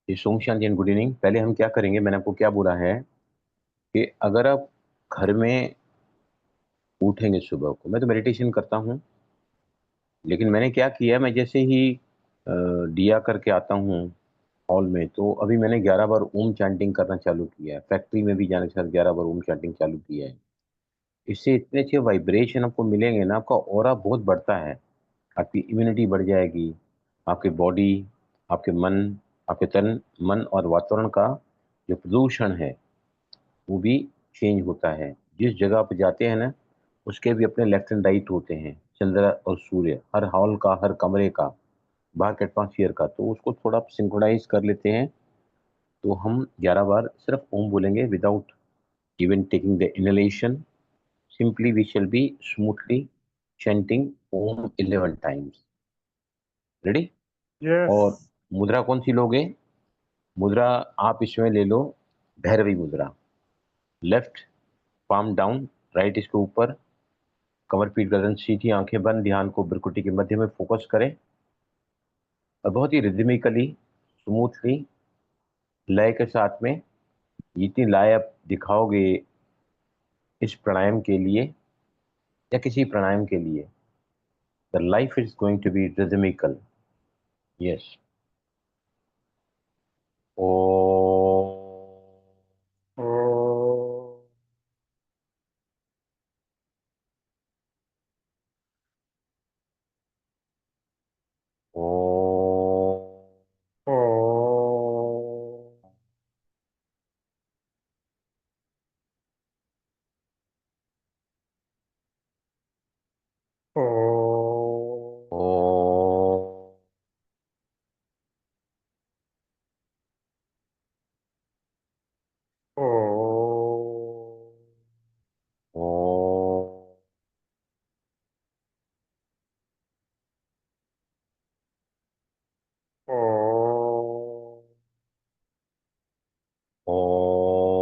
ये सोम शांति and good evening. पहले हम क्या करेंगे, मैंने आपको क्या बोला है कि अगर आप घर में उठेंगे सुबह को, मैं तो मेडिटेशन करता हूँ, लेकिन मैंने क्या किया, मैं जैसे ही दिया करके आता हूँ हॉल में, तो अभी मैंने 11 बार ओम चैंटिंग करना चालू किया है। फैक्ट्री में भी जाने के साथ 11 बार ओम चैंटिंग चालू किया है। इससे इतने अच्छे वाइब्रेशन आपको मिलेंगे ना, आपका ऑरा बहुत बढ़ता है, आपकी इम्यूनिटी बढ़ जाएगी, आपके बॉडी, आपके मन, आपके तन मन और वातावरण का जो प्रदूषण है वो भी चेंज होता है। जिस जगह पे जाते हैं ना, उसके भी अपने लेफ्ट एंड राइट होते हैं, चंद्र और सूर्य, हर हॉल का, हर कमरे का, बाहर के एटमॉस्फेयर का, तो उसको थोड़ा सिंक्रोनाइज कर लेते हैं। तो हम 11 बार सिर्फ ओम बोलेंगे without even taking the inhalation. Simply we shall be smoothly chanting Om 11 times. Ready? Yes. और मुद्रा कौन सी लोगे? मुद्रा आप इसमें ले लो भैरवी मुद्रा। लेफ्ट पाम डाउन, राइट इसके ऊपर, कमर पीठ गर्दन सीधी, आंखें बंद, ध्यान को भ्रुकुटी के मध्य में फोकस करें और बहुत ही रिदमिकली, स्मूथली, लय के साथ में जितनी लय आप दिखाओगे इस प्राणायाम के लिए या किसी प्राणायाम के लिए, the life is going to be rhythmical. Yes. ओ ओ ओ ओ ओ ओ ओ ओ ओ ओ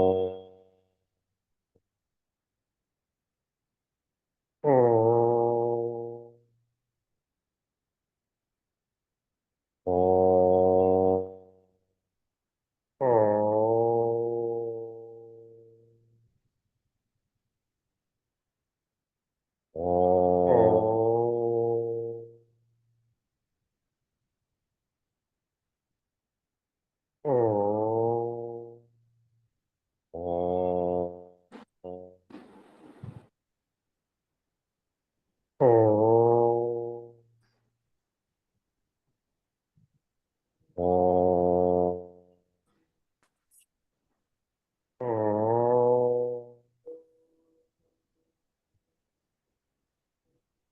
ओ ओ ओ ओ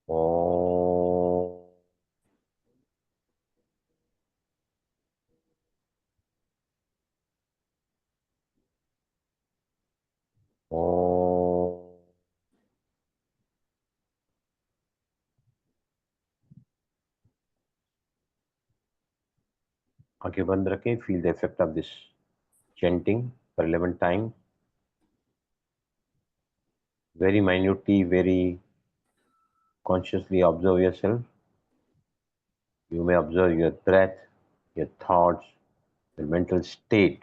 ओ ओ आंखें बंद रखें, feel the effect of this chanting for 11 times. Very minutely, very consciously observe yourself. You may observe your breath, your thoughts, your mental state.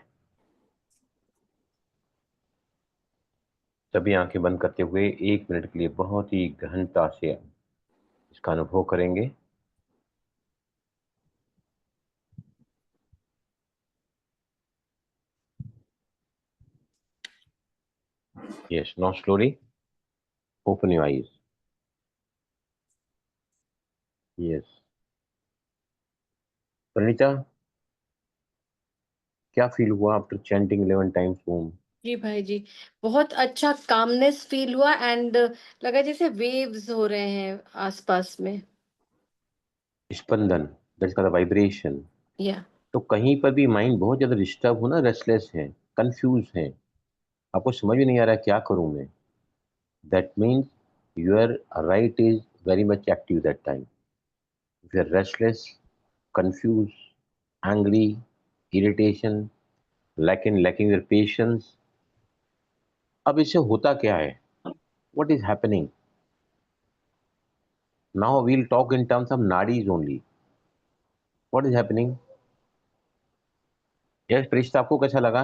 सभी आंखें बंद करते हुए 1 मिनट के लिए बहुत ही गहनता से इसका अनुभव करेंगे। Yes, now slowly open your eyes. Yes. Pranita, क्या फील हुआ आफ्टर चैंटिंग 11 टाइम्स ओम? जी भाई जी, बहुत अच्छा कामनेस फील हुआ एंड लगा जैसे वेव्स हो रहे हैं आसपास में। स्पंदन, दैट्स कॉल्ड वाइब्रेशन। या तो कहीं पर भी माइंड बहुत ज्यादा डिस्टर्ब हो ना, रेस्टलेस है, कंफ्यूज है, आपको समझ में नहीं आ रहा क्या करूं मैं, that means your right is very much active that time. If you're restless, confused, angry, irritation, lacking your patience, अब इससे होता क्या है? What is happening? Now we'll talk in terms of nadis only. What is happening? Yes प्रीष्ट, आपको कैसा लगा?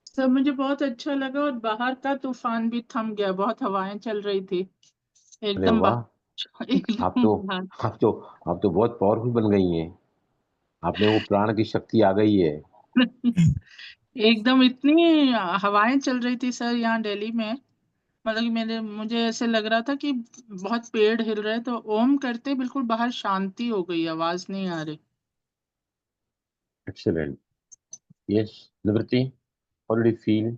Sir मुझे बहुत अच्छा लगा, और बाहर का तूफान भी थम गया, बहुत हवाएं चल रही थी अरे एकदम वाह, आप एकदम तो बाहर। आप तो आप तो बहुत पावरफुल बन गई हैं। आप में वो प्राण की शक्ति आ गई है। एकदम इतनी हवाएं चल रही थी सर यहाँ दिल्ली में, मतलब कि मुझे ऐसे लग रहा था कि बहुत पेड़ हिल रहे, तो ओम करते बिल्कुल बाहर शांति हो गई, आवाज नहीं आ रही। एक्सीलेंट। यस निवृत्ति, how did you feel?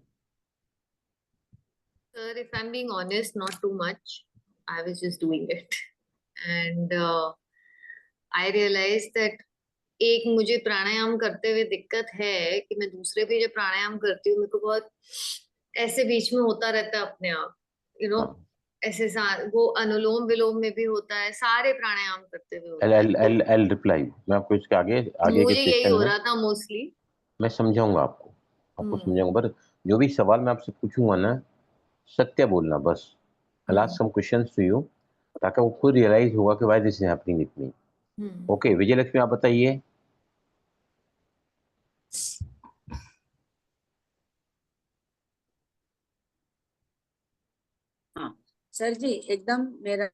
Sir, if I'm being honest, not too much. I was just doing it. And I realized that एक मुझे प्राणायाम करते हुए दिक्कत है कि मैं दूसरे भी जब प्राणायाम करती हूँ मेरे को बहुत ऐसे बीच में होता रहता है अपने आप, यू नो, हाँ, ऐसे वो अनुलोम विलोम में भी होता है, सारे प्राणायाम करते हुए एल होता है, एल तो एल एल रिप्लाई। मैं आपको इसके आगे आगे के मुझे यही सेशन हो में रहा था मोस्टली। मैं समझाऊंगा आपको, आपको हम्म। समझाऊंगा। पर जो भी सवाल मैं आपसे पूछूंगा ना, सत्य बोलना बस। I ask some questions to you, ताकि वो खुद रियलाइज होगा कि why this is happening with me. Hmm. Okay, Vijay Lakshmi आप बताइए। हाँ सर जी, एकदम मेरा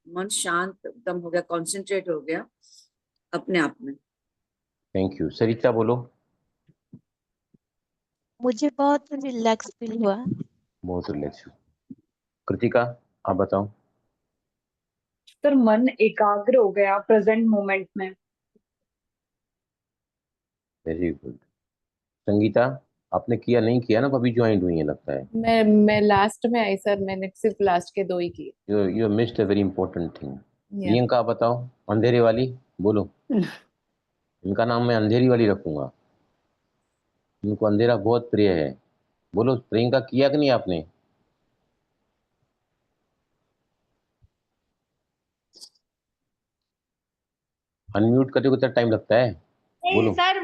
मन शांत एकदम हो गया, कंसंट्रेट हो गया अपने आप में। Thank you. सरिता बोलो। मुझे बहुत रिलैक्स फील हुआ। बहुत रिलैक्स। कृतिका आप बताओ। सर मन एकाग्र हो गया प्रेजेंट मोमेंट में। Very good. संगीता, आपने किया नहीं किया ना, अभी ज्वाइन हुई है लगता है। मैं लास्ट में आई सर, मैंने सिर्फ लास्ट के 2 ही किए। You missed a very important thing. या प्रियंका आप बताओ। अंधेरे वाली बोलो। इनका नाम मैं अंधेरी वाली रखूंगा, इनको अंधेरा बहुत प्रिय है। बोलो प्रियंका, किया कि नहीं आपने? अनम्यूट करने को इतना टाइम लगता है? बोलो। सर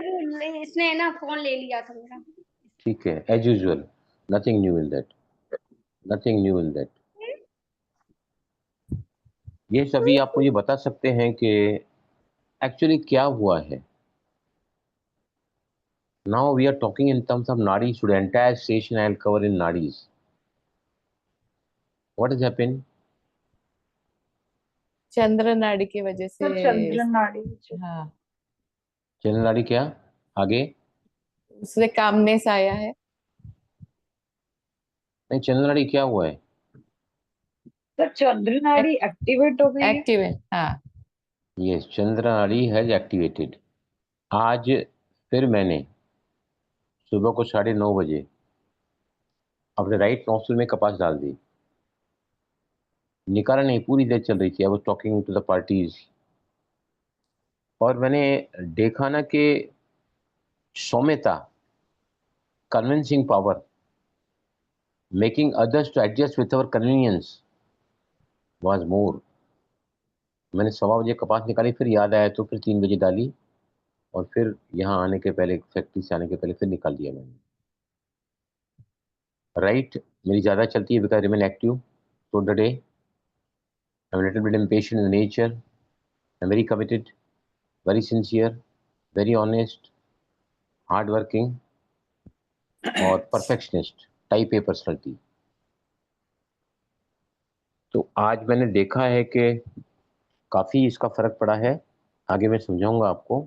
इसने ना फोन ले लिया था मेरा। ठीक है, as usual, nothing new in that, nothing new in that. ये सभी आप मुझे बता सकते हैं कि एक्चुअली क्या हुआ है? Now we are talking in terms of nadi, should entire session I will cover in nadis. What is happen? चंद्र नाड़ी की वजह से। सर चंद्र नाड़ी। हाँ, चंद्र नाड़ी क्या? आगे? उससे कामनेस आया है। नहीं, चंद्र नाड़ी क्या हुआ है? सर चंद्र नाड़ी एक्टिवेट हो गई है। एक्टिव है, हाँ। ये चंद्र नाड़ी हैज एक्टिवेटेड। आज फिर मैंने सुबह को 9:30 बजे अपने राइट नॉस्ट्रिल में कपास डाल दी। निकाला नहीं, पूरी देर चल रही थी। I was talking to the parties, और मैंने देखा ना कि सौम्यता, convincing power, making others to adjust with our convenience was more. मैंने 1:15 बजे कपास निकाली, फिर याद आया तो फिर 3 बजे डाली, और फिर यहाँ आने के पहले, फैक्ट्री से आने के पहले फिर निकाल दिया मैंने। राइट मेरी ज़्यादा चलती है because remain active through the day. I am little bit impatient in nature, I am very committed, very sincere, very honest, hard working और परफेक्शनिस्ट, टाइप ए पर्सनैलिटी। तो आज मैंने देखा है कि काफ़ी इसका फर्क पड़ा है। आगे मैं समझाऊंगा आपको।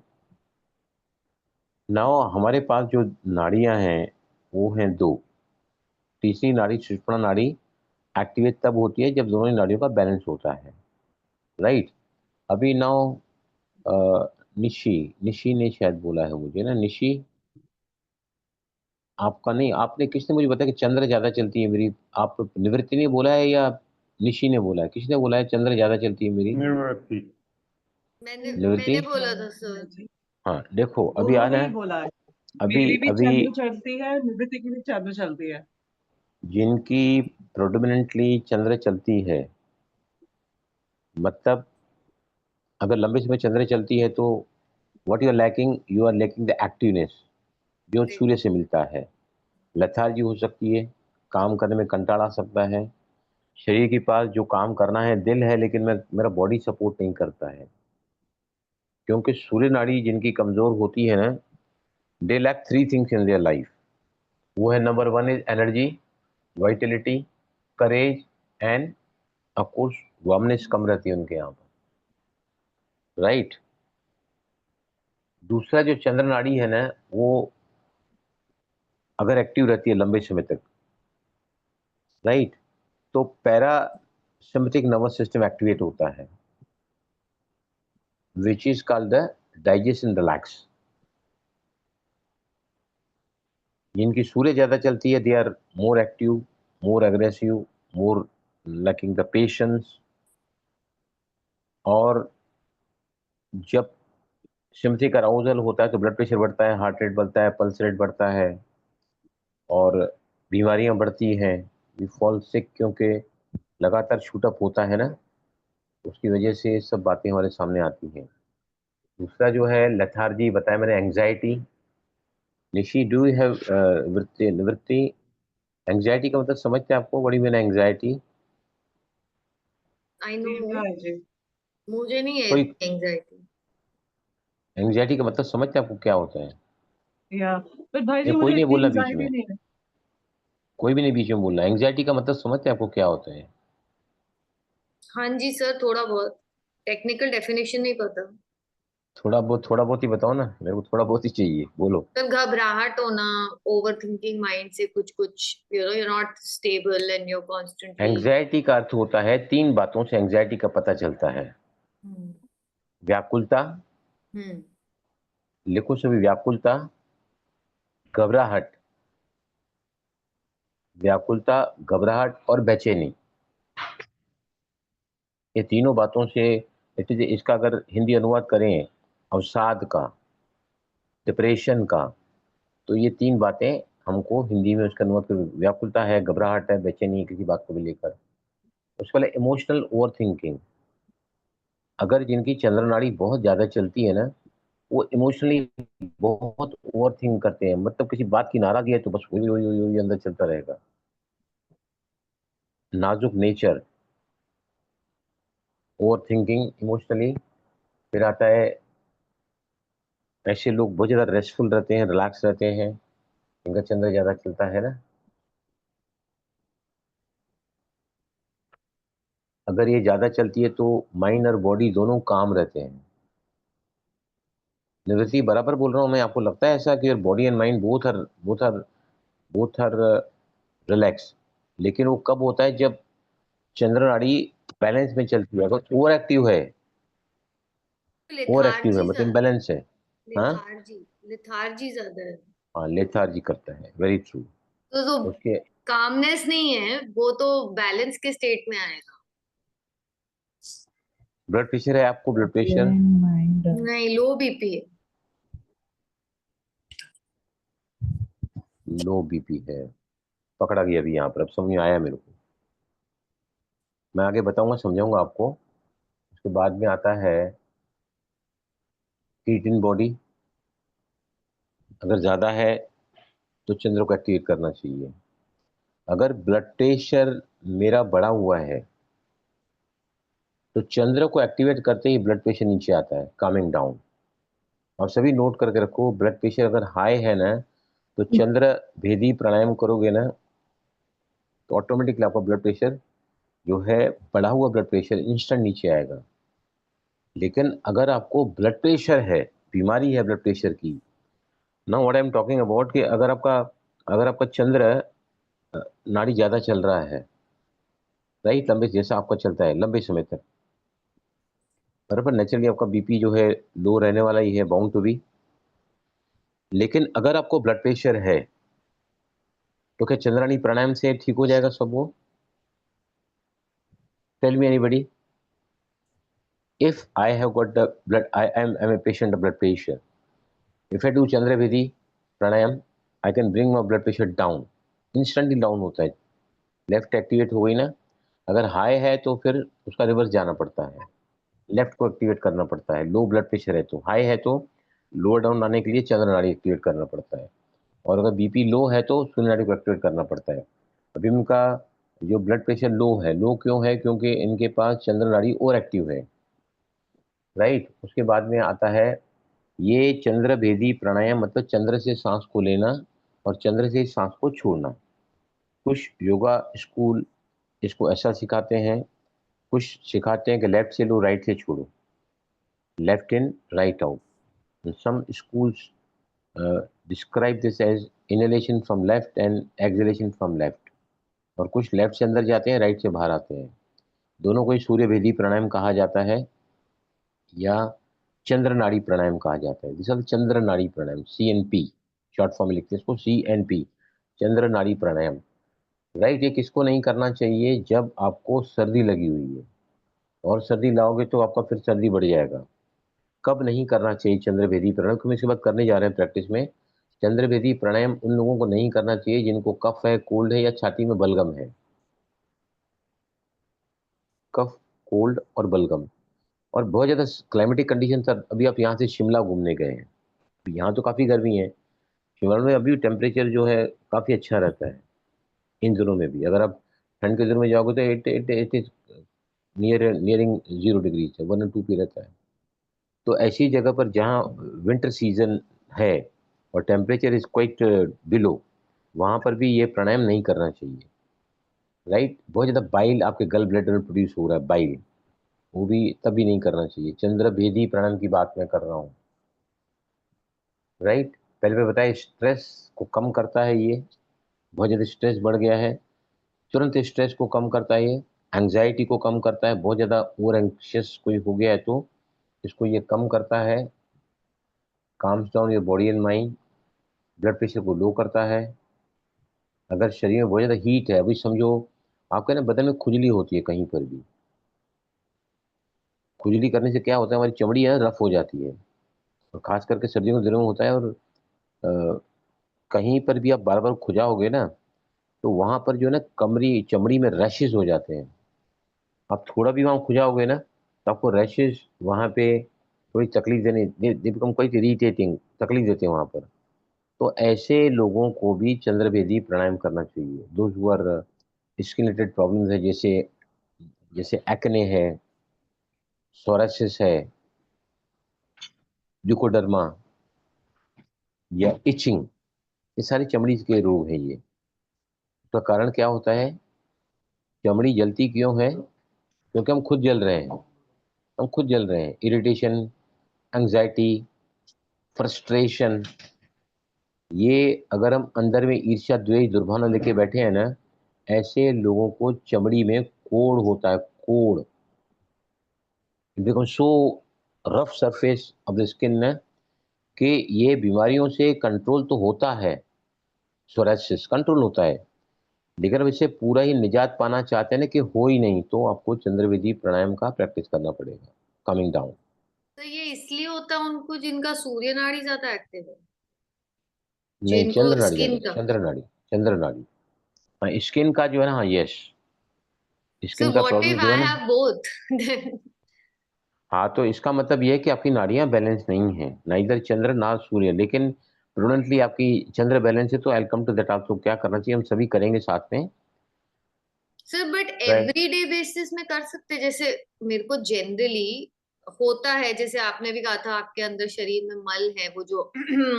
नाउ हमारे पास जो नाड़ियां हैं वो हैं दो। तीसरी नाड़ी सुषुम्ना नाड़ी एक्टिवेट तब होती है जब दोनों ही नाड़ियों का बैलेंस होता है। राइट। अभी नाउ निशी निशी ने शायद बोला है मुझे ना, निशी आपका नहीं, आपने किसने मुझे बताया कि चंद्र ज्यादा चलती है मेरी? आप निवृत्ति ने बोला है या निशी ने बोला है? किसने बोला है चंद्र ज्यादा चलती है मेरी? निवृत्ति। मैंने निवृत्ति। मैंने बोला था सर। हाँ देखो, अभी दोनों आना ने ही है। बोला है, अभी मेरी भी अभी चंद्र चलती है, निवृत्ति की भी चंद्र चलती है। जिनकी प्रोडोमिनेंटली चंद्र चलती है, मतलब अगर लंबे समय चंद्र चलती है तो what you are lacking, you are lacking the activeness जो सूर्य से मिलता है। लेथार्जी हो सकती है, काम करने में कंटाड़ा आ सकता है, शरीर के पास जो काम करना है दिल है, लेकिन मेरा बॉडी सपोर्ट नहीं करता है। क्योंकि सूर्य नाड़ी जिनकी कमजोर होती है ना, they lack 3 things in their life. वो है number 1 is energy, vitality, courage and of course warmness कम रहती है उनके यहाँ पर, राइट। दूसरा जो चंद्र नाड़ी है ना, वो अगर एक्टिव रहती है लंबे समय तक, राइट, तो पैरासिम्पैथिक नर्वस सिस्टम एक्टिवेट होता है, which is called the digestion relax. जिनकी सूर्य ज्यादा चलती है, they are more active, more aggressive, more lacking the patience. और जब सिम्पैथिक अराउजल होता है तो ब्लड प्रेशर बढ़ता है, हार्ट रेट बढ़ता है, पल्स रेट बढ़ता है और बीमारियां बढ़ती हैं। वी फॉल सिक, क्योंकि लगातार शूट अप होता है ना, उसकी वजह से सब बातें हमारे सामने आती हैं। दूसरा जो है लेथार्जी, बताया मैंने, anxiety. Nishi, do you have निवृत्ति, एंग्जाइटी का मतलब समझते हैं आपको? बड़ी मैंने एंग्जाइटी, आई नो, हाँ जी। मुझे नहीं है कोई एंजाइटी। एंग्जाइटी का मतलब समझते हैं आपको क्या होता है? या पर भाई जी ये कोई मुझे नहीं इतनी बोलना बीच एंजाइटी में, नहीं है। कोई भी नहीं बीच में बोलना। एंग्जाइटी का मतलब समझते हैं आपको क्या होता है? हाँ जी सर, थोड़ा बहुत, टेक्निकल डेफिनेशन नहीं पता। थोड़ा बहुत ही बताओ ना, मेरे को थोड़ा बहुत ही चाहिए, बोलो। सर घबराहट होना, ओवर थिंकिंग माइंड से कुछ कुछ, you're not stable and you're constantly। Anxiety का अर्थ होता है, 3 बातों से एंग्जाइटी का पता चलता है। हम्म। व्याकुलता, हम्म। लिखो सभी, व्याकुलता, घबराहट, व्याकुलता, घबराहट और बेचैनी। ये तीनों बातों से इसका अगर हिंदी अनुवाद करें, अवसाद का, डिप्रेशन का, तो ये 3 बातें हमको हिंदी में उसका अनुवाद कर, व्याकुलता है, घबराहट है, बेचैनी है किसी बात को भी लेकर। उसके पहले इमोशनल ओवर थिंकिंग। अगर जिनकी चंद्र नाड़ी बहुत ज्यादा चलती है ना, वो इमोशनली बहुत ओवर थिंक करते हैं, मतलब किसी बात की नाराजगी है तो बस वही वही वही वही अंदर चलता रहेगा। नाजुक नेचर, ओवर थिंकिंग इमोशनली। फिर आता है, ऐसे लोग बहुत ज्यादा रेस्टफुल रहते हैं, रिलैक्स रहते हैं, इनका चंद्र ज्यादा चलता है ना। अगर ये ज्यादा चलती है तो माइंड और बॉडी दोनों काम रहते हैं। निवृत्ति, बराबर बोल रहा हूँ मैं? आपको लगता है ऐसा कि your body and mind both are relax? लेकिन वो कब होता है? जब चंद्र नाड़ी बैलेंस में चलती है। अगर ओवर एक्टिव है लेथार्जी मतलब इम्बैलेंस है। हाँ, लेथार्जी लेथार्जी ज्यादा है। हाँ, लेथार्जी करता है, वेरी ट्रू। तो जो उसके कामनेस नहीं है, वो तो बैलेंस के स्टेट में आएगा। ब्लड प्रेशर है आपको? ब्लड प्रेशर नहीं, लो बीपी है। लो बीपी है, पकड़ा गया अभी यहाँ पर, अब समझ में आया मेरे को। मैं आगे बताऊंगा, समझाऊंगा आपको। उसके बाद में आता है हीट इन बॉडी। अगर ज्यादा है तो चंद्र को एक्टिवेट करना चाहिए। अगर ब्लड प्रेशर मेरा बढ़ा हुआ है तो चंद्र को एक्टिवेट करते ही ब्लड प्रेशर नीचे आता है, कामिंग डाउन। और सभी नोट करके रखो, ब्लड प्रेशर अगर हाई है ना, तो चंद्र भेदी प्राणायाम करोगे ना, तो ऑटोमेटिकली आपका ब्लड प्रेशर जो है, बढ़ा हुआ ब्लड प्रेशर इंस्टेंट नीचे आएगा। लेकिन अगर आपको ब्लड प्रेशर है, बीमारी है ब्लड प्रेशर की, now what I am talking about, कि अगर आपका चंद्र नाड़ी ज्यादा चल रहा है, राइट, लंबे, जैसा आपका चलता है लंबे समय तक, बराबर, नेचुरली आपका बीपी जो है लो रहने वाला ही है, बाउंड टू बी। लेकिन अगर आपको ब्लड प्रेशर है तो क्या चंद्राणी प्राणायाम से ठीक हो जाएगा सब वो? Tell me anybody. If I have got the blood, I'm a patient of blood pressure. If I do Chandra Vidhi pranayam, I can bring my blood pressure down. Instantly down होता है। लेफ्ट एक्टिवेट हो गई ना। अगर high है तो फिर उसका रिवर्स जाना पड़ता है, लेफ्ट को एक्टिवेट करना पड़ता है। लो ब्लड प्रेशर है तो, हाई है तो लोअर डाउन लाने के लिए चंद्र नाड़ी एक्टिवेट करना पड़ता है। और अगर बीपी लो है तो शून्य नाड़ी को एक्टिवेट करना पड़ता है। अभी उनका जो ब्लड प्रेशर लो है, लो क्यों है? क्योंकि इनके पास चंद्र नाड़ी और एक्टिव है, राइट। उसके बाद में आता है ये चंद्र भेदी प्राणायाम मतलब चंद्र से सांस को लेना और चंद्र से सांस को छोड़ना। कुछ योगा स्कूल इसको ऐसा सिखाते हैं, कुछ सिखाते हैं कि लेफ्ट से लो, राइट से छोड़ो, left in right out. Some schools describe this as inhalation from left and exhalation from left. और कुछ लेफ्ट से अंदर जाते हैं, राइट से बाहर आते हैं। दोनों को ही सूर्य भेदी प्राणायाम कहा जाता है या चंद्र नाड़ी प्राणायाम कहा जाता है। दिस आर चंद्र नाड़ी प्राणायाम, CNP शॉर्ट फॉर्म में लिखते हैं इसको, CNP चंद्र नाड़ी प्राणायाम। राइट, ये किसको नहीं करना चाहिए? जब आपको सर्दी लगी हुई है और सर्दी लाओगे तो आपका फिर सर्दी बढ़ जाएगा। कब नहीं करना चाहिए चंद्र भेदी प्राणायाम? क्योंकि इसके बाद करने जा रहे हैं प्रैक्टिस में। चंद्र भेदी प्राणायाम उन लोगों को नहीं करना चाहिए जिनको कफ है, कोल्ड है या छाती में बलगम है। कफ, कोल्ड और बलगम। और बहुत ज़्यादा क्लाइमेटिक कंडीशन सर, अभी आप यहाँ से शिमला घूमने गए हैं, यहाँ तो काफ़ी गर्मी है, शिमला में अभी टेम्परेचर जो है काफ़ी अच्छा रहता है इन दिनों में भी। अगर आप ठंड के दिनों में जाओगे तो इट इज नियरिंग 0 डिग्री है, 1 और 2 पे रहता है। तो ऐसी जगह पर जहाँ विंटर सीजन है और टेम्परेचर इज क्वाइट बिलो, वहाँ पर भी ये प्राणायाम नहीं करना चाहिए। राइट, बहुत ज़्यादा बाइल आपके गल ब्लैडर में प्रोड्यूस हो रहा है, बाइल, वो भी तभी नहीं करना चाहिए। चंद्र भेदी प्राणायाम की बात मैं कर रहा हूँ। राइट, पहले मैं बताया स्ट्रेस को कम करता है ये, बहुत ज़्यादा स्ट्रेस बढ़ गया है, तुरंत स्ट्रेस को कम करता है ये, एंग्जाइटी को कम करता है, बहुत ज़्यादा ओवर एंक्शियस कोई हो गया है तो इसको ये कम करता है, calms down your body and mind, blood pressure को लो करता है। अगर शरीर में बहुत ज़्यादा हीट है, अभी समझो आपके ना बदन में खुजली होती है कहीं पर भी, खुजली करने से क्या होता है, हमारी चमड़ी है रफ हो जाती है, और खास करके सर्दियों के दिनों में होता है। और कहीं पर भी आप बार बार खुजाओगे ना तो वहाँ पर जो है ना चमड़ी में रैशेज हो जाते हैं। आप थोड़ा भी वहाँ खुजाओगे ना तो आपको रैशेज वहाँ पे थोड़ी तकलीफ देने, दे बिकम क्वाइट इरिटेटिंग, तकलीफ देते हैं वहाँ पर। तो ऐसे लोगों को भी चंद्रभेदी प्राणायाम करना चाहिए। Those who are skin related problems है, जैसे जैसे एक्ने है, सोरासिस है, ल्यूकोडर्मा या इचिंग, ये सारी चमड़ी के रोग हैं ये। उसका कारण क्या होता है? चमड़ी जलती क्यों है? क्योंकि हम खुद जल रहे हैं, हम खुद जल रहे हैं। इरिटेशन, एंग्जाइटी, फ्रस्ट्रेशन, ये अगर हम अंदर में ईर्ष्या, द्वेष, दुर्भावना लेके बैठे हैं ना, ऐसे लोगों को चमड़ी में कोड़ होता है, कोड़। Because so rough surface of the skin ना, कि ये बीमारियों से कंट्रोल तो होता है, सोरासिस कंट्रोल होता है, लेकिन अब इससे पूरा ही निजात पाना चाहते हैं ना कि हो ही नहीं, तो आपको चंद्रवेदी प्राणायाम का प्रैक्टिस करना पड़ेगा, कमिंग डाउन। तो ये इसलिए होता है उनको जिनका सूर्य नाड़ी ज्यादा एक्टिव है, नहीं, जिनको चंद्र नाड़ी स्किन ज्यादा, का। चंद्र नाड़ी, चंद्र नाड़ी। हाँ, स्किन का जो है ना, हाँ यस, सो स्किन का व्हाट प्रॉब्लम इफ जो है आई ना, हैव बोथ? हाँ, तो इसका मतलब ये है कि आपकी नाड़ियां बैलेंस नहीं है, ना इधर चंद्र ना सूर्य, लेकिन प्रूडेंटली आपकी चंद्र बैलेंस है, तो आई कम टू दैट आपको क्या करना चाहिए, हम सभी करेंगे साथ में। Sir but right, everyday basis में कर सकते, जैसे मेरे को जनरली होता है, जैसे आपने भी कहा था आपके अंदर शरीर में मल है, वो जो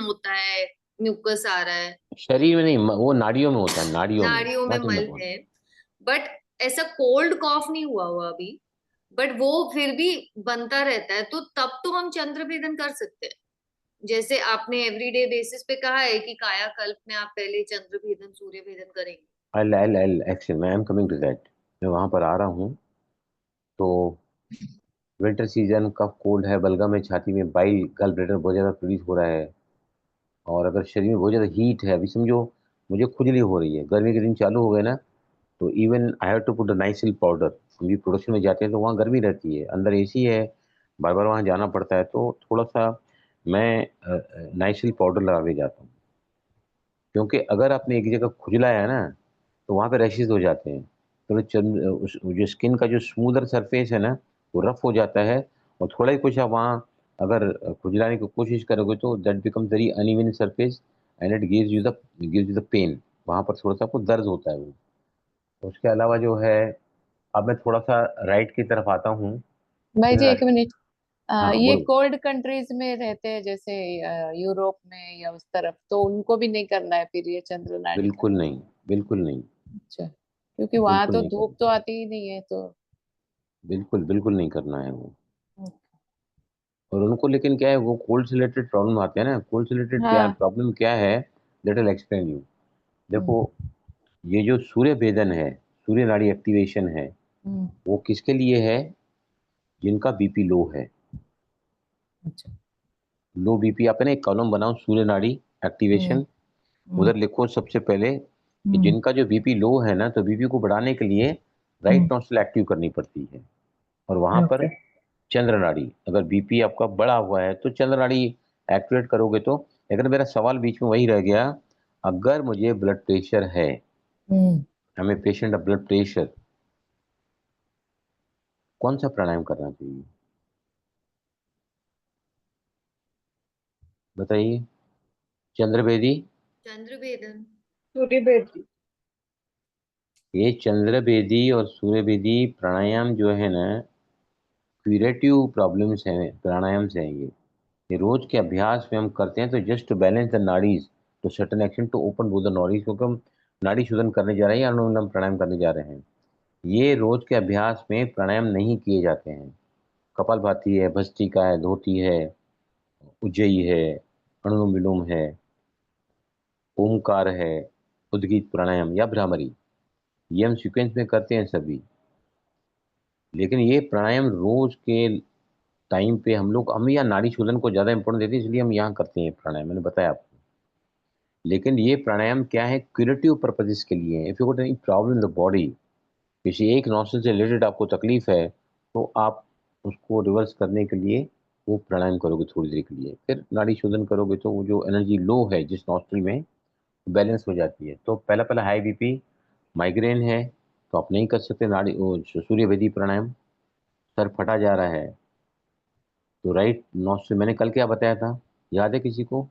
होता है, म्यूकस आ रहा है, शरीर में नहीं, वो नाड़ियों में होता है, नाड़ियों में, नाड़ियों में नॉट इन द मल बॉडी। है, बट ऐसा कोल्ड कॉफ नहीं हुआ हुआ अभी, बट वो फिर भी बनता रहता है, तो तब तो हम चंद्र भेदन कर सकते हैं। जैसे आपने एवरीडे बेसिस पे कहा है कि कायाकल्प में आप पहले चंद्र भेदन सूर्य भेदन करेंगे। आई एक्चुअली मैं एम कमिंग टू दैट, मैं वहां पर आ रहा हूँ। तो विंटर सीजन, कफ कोल्ड है, बलगम है, छाती में बाइल, गल ब्लैडर बहुत ज़्यादा प्रोड्यूस हो रहा है, और अगर शरीर में बहुत ज़्यादा हीट है, अभी समझो मुझे खुजली हो रही है, गर्मी के दिन चालू हो गए ना, तो even I have to put a Nycil powder. हम भी प्रोडक्शन में जाते हैं तो वहाँ गर्मी रहती है, अंदर एसी है, बार बार वहाँ जाना पड़ता है, तो थोड़ा सा मैं नाइसिल पाउडर लगा के जाता हूँ। क्योंकि अगर आपने एक जगह खुजलाया है ना तो वहाँ पे रैशेज हो जाते हैं, तो जो स्किन का जो स्मूदर सरफेस है ना वो रफ हो जाता है, और थोड़ा ही कुछ आप वहाँ अगर खुजलाने की कोशिश करोगे तो that becomes very uneven surface and it gives you the pain, वहाँ पर थोड़ा सा आपको दर्द होता है वो। उसके अलावा जो है, अब मैं थोड़ा सा राइट की तरफ आता हूँ। भाई फिर जी एक मिनट, हाँ ये बोलो। कोल्ड कंट्रीज में रहते हैं जैसे यूरोप में या उस तरफ, तो उनको भी नहीं करना है फिर ये चंद्र नाड़ी का? बिल्कुल नहीं, बिल्कुल नहीं, अच्छा, क्योंकि वहां बिल्कुल तो नहीं धूप करना, तो आती ही नहीं है तो। बिल्कुल बिल्कुल नहीं करना है वो। हम्म। और उनको लेकिन क्या है, वो कोल्ड से रिलेटेड प्रॉब्लम आते हैं ना, कोल्ड से रिलेटेड क्या हाँ। प्रॉब्लम क्या है, लेट अस एक्सप्लेन यू। हम्म। देखो, ये जो सूर्य भेदन है, सूर्य नाड़ी एक्टिवेशन है, हम्म। वो किसके लिए है? जिनका बीपी लो है। अच्छा। लो बीपी, आप है ना एक कॉलम बनाओ, सूर्य नाड़ी हम्म। एक्टिवेशन, हम्म। उधर लिखो सबसे पहले कि हम्म। जिनका जो बीपी लो है ना, तो बीपी को बढ़ाने के लिए हम्म। राइट नोस्ट्रल एक्टिव करनी पड़ती है। और वहां पर ओके। चंद्र नाड़ी, अगर बीपी आपका बढ़ा हुआ है तो चंद्र नाड़ी एक्टिवेट करोगे तो। लेकिन मेरा सवाल बीच में वही रह गया, अगर मुझे ब्लड प्रेशर है, हम्म। हमें पेशेंट ऑफ ब्लड प्रेशर, कौन सा प्राणायाम करना चाहिए बताइए? चंद्रभेदी। चंद्रभेदन। सूर्य भेदी। ये चंद्रभेदी और सूर्यभेदी प्राणायाम जो है ना, क्यूरेटिव प्रॉब्लम्स हैं, प्राणायाम्स हैं ये रोज के अभ्यास में हम करते हैं, तो just to balance the nadis, to certain action to open both the nadis, क्योंकि हम नाड़ी शोधन करने जा रहे हैं या अनुलोम विलोम प्राणायाम करने जा रहे हैं। ये रोज के अभ्यास में प्राणायाम नहीं किए जाते हैं। कपालभाति है, भस्त्रिका है, धोती है, उज्जयी है, अनुलोम विलोम है, ओमकार है, उद्गीत प्राणायाम या भ्रामरी, ये हम सीक्वेंस में करते हैं सभी। लेकिन ये प्राणायाम रोज के टाइम पे हम यहाँ नाड़ी शोधन को ज़्यादा इंपॉर्टेंस देते हैं, इसलिए हम यहाँ करते हैं प्राणायाम, मैंने बताया आपको। लेकिन ये प्राणायाम क्या है, क्यूरेटिव पर्पजेस के लिए है। If you got any problem in the body, किसी एक नॉस्ट्रल से रिलेटेड आपको तकलीफ है, तो आप उसको रिवर्स करने के लिए वो प्राणायाम करोगे थोड़ी देर के लिए, फिर नाड़ी शोधन करोगे तो वो जो एनर्जी लो है जिस नॉस्ट्रल में, बैलेंस हो जाती है। तो पहला पहला हाई बीपी, माइग्रेन है, तो आप नहीं कर सकते नाड़ी वो सूर्य भेदी प्राणायाम। सर फटा जा रहा है, तो राइट नॉस्ट्रल, मैंने कल क्या बताया था, याद है किसी को?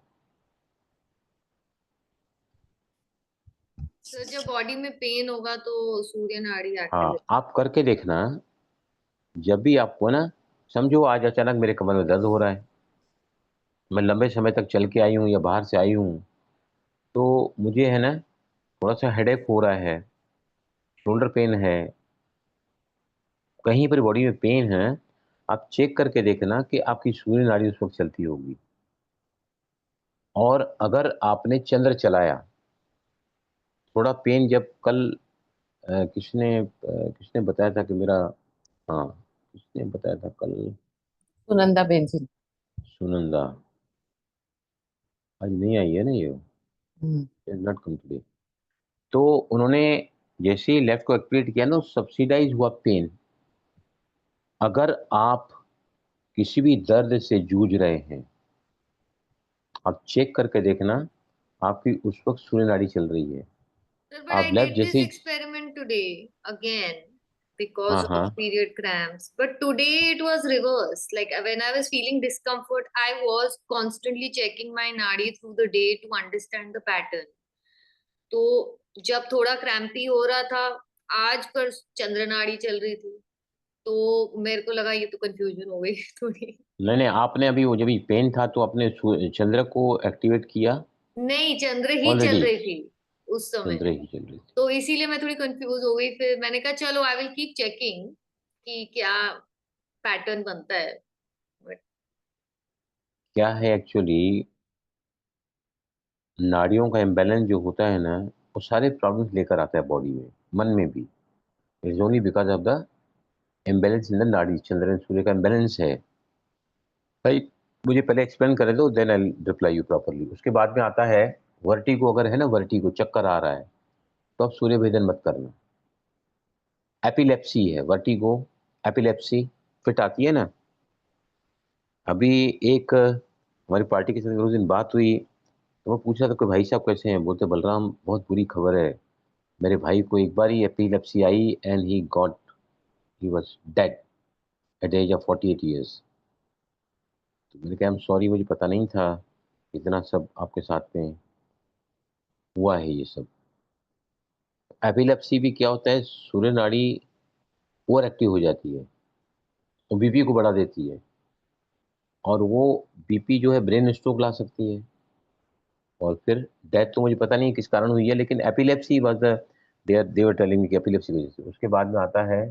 सर जब बॉडी में पेन होगा तो सूर्य नाड़ी हाँ, एक्टिवेट। आप करके देखना। जब भी आपको ना, समझो आज अचानक मेरे कमर में दर्द हो रहा है, मैं लंबे समय तक चल के आई हूँ या बाहर से आई हूँ, तो मुझे है ना थोड़ा सा हेडेक हो रहा है, शोल्डर पेन है, कहीं पर बॉडी में पेन है, आप चेक करके देखना कि आपकी सूर्य नाड़ी उस वक्त चलती होगी। और अगर आपने चंद्र चलाया, थोड़ा पेन जब कल किसने बताया था कि मेरा, हाँ, किसने बताया था कल? सुनंदा बेन जी। सुनंदा। आज नहीं आई है ना ये, हम्म। Not come today. तो उन्होंने जैसे ही लेफ्ट को एक्टिवेट किया ना, सब्सिडाइज हुआ पेन। अगर आप किसी भी दर्द से जूझ रहे हैं, आप चेक करके देखना, आपकी उस वक्त सूर्य नाड़ी चल रही है। Sir, but आप I लेफ्ट did जैसे this he, experiment today again because हाँ of हाँ, period cramps. But today it was reverse. Like when I was feeling discomfort, I was constantly checking my nadi through the day to understand the pattern. तो जब थोड़ा crampy हो रहा था, आज पर चंद्र नाड़ी चल रही थी, तो मेरे को लगा ये तो कंफ्यूजन हो गई थोड़ी। नहीं नहीं, आपने अभी वो जब भी पेन था तो आपने चंद्र को एक्टिवेट किया? नहीं, चंद्र ही चल ऑलरेडी रही थी उस समय। चंद्र ही चल रही थी। तो इसीलिए मैं थोड़ी कंफ्यूज हो गई, फिर मैंने कहा चलो आई विल कीप चेकिंग कि क्या पैटर्न बनता है। बट क्या है एक्चुअली, नाड़ियों का इम्बैलेंस जो होता है ना, वो सारे प्रॉब्लम्स लेकर आता है बॉडी में, मन में भी। It's only because of the imbalance in the नाड़ी, चंद्र एंड सूर्य का इम्बैलेंस है। भाई, मुझे पहले एक्सप्लेन करे दो, then I reply you properly. उसके बाद में आता है वर्टिगो, अगर है ना वर्टिगो, चक्कर आ रहा है, तो आप सूर्य भेदन मत करना। एपिलेप्सी है वर्टिगो, एपिलेप्सी फिट आती है ना। अभी एक हमारी पार्टी के साथ उस दिन बात हुई, तो मैं पूछा था कि भाई साहब कैसे हैं, बोलते बलराम बहुत बुरी खबर है, मेरे भाई को एक बार ही एपिलेप्सी आई and he was dead at the age of 48 years. तो मैंने कहा, आई एम सॉरी, मुझे पता नहीं था इतना सब आपके साथ में हुआ है ये सब। एपिलेप्सी भी क्या होता है, सूर्य नाड़ी ओवर एक्टिव हो जाती है और बीपी को बढ़ा देती है। और वो बीपी जो है ब्रेन स्ट्रोक ला सकती है, और फिर डेथ तो मुझे पता नहीं किस कारण हुई है, लेकिन epilepsy was the they were telling me कि एपिलेप्सी की वजह से। उसके बाद में आता है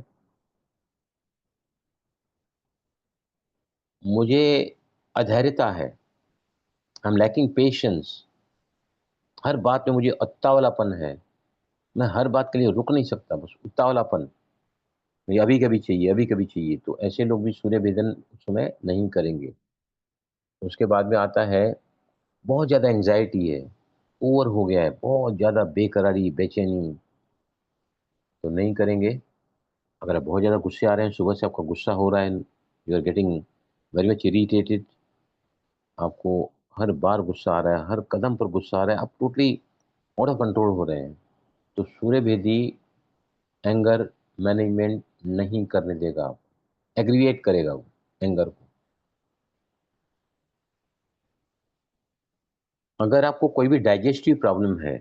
मुझे अधैर्यता है, आई एम लैकिंग पेशेंस, हर बात में मुझे उतावलापन है, मैं हर बात के लिए रुक नहीं सकता, बस उतावलापन, मुझे अभी कभी चाहिए, अभी कभी चाहिए। तो ऐसे लोग भी सूर्य भेदन उस समय नहीं करेंगे। उसके बाद में आता है बहुत ज़्यादा एंग्जाइटी है, ओवर हो गया है, बहुत ज़्यादा बेकरारी, बेचैनी, तो नहीं करेंगे। अगर आप बहुत ज़्यादा गुस्से आ रहे हैं, सुबह से आपका गुस्सा हो रहा है, you are getting very much irritated, आपको हर बार गुस्सा आ रहा है, हर कदम पर गुस्सा आ रहा है, आप टोटली आउट ऑफ कंट्रोल हो रहे हैं, तो सूर्य भेदी एंगर मैनेजमेंट नहीं करने देगा, आप एग्रीवेट करेगा वो एंगर को। अगर आपको कोई भी डाइजेस्टिव प्रॉब्लम है,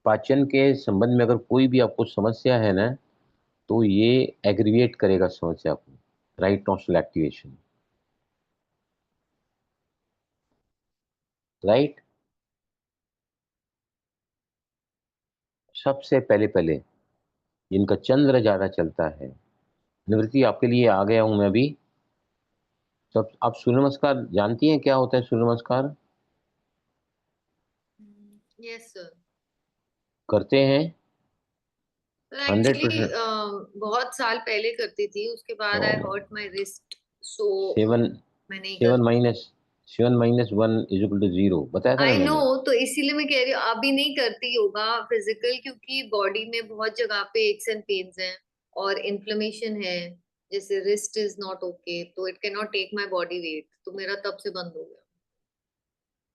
पाचन के संबंध में अगर कोई भी आपको समस्या है ना, तो ये एग्रीवेट करेगा समस्या को, राइट नोस्ट्रल एक्टिवेशन, राइट। सबसे पहले पहले जिनका चंद्र ज्यादा चलता है, निवृत्ति आपके लिए आ गया हूं मैं अभी। सब आप सूर्य नमस्कार जानती हैं क्या होता है सूर्य नमस्कार? Yes sir. करते हैं एक्चुअली 100%। बहुत साल पहले करती थी, उसके बाद आई हर्ट माय रिस्ट, सो मैं नहीं कर। 7 - 1 = 0 बताया था ना आई नो, मैंने। तो इसीलिए मैं कह रही हूँ अभी नहीं करती योगा फिजिकल, क्योंकि बॉडी में बहुत जगह पे एक्स एंड पेन्स हैं और इन्फ्लेमेशन है, जैसे रिस्ट इज नॉट ओके, तो it can not take my body weight, तो मेरा तब से बंद हो गया।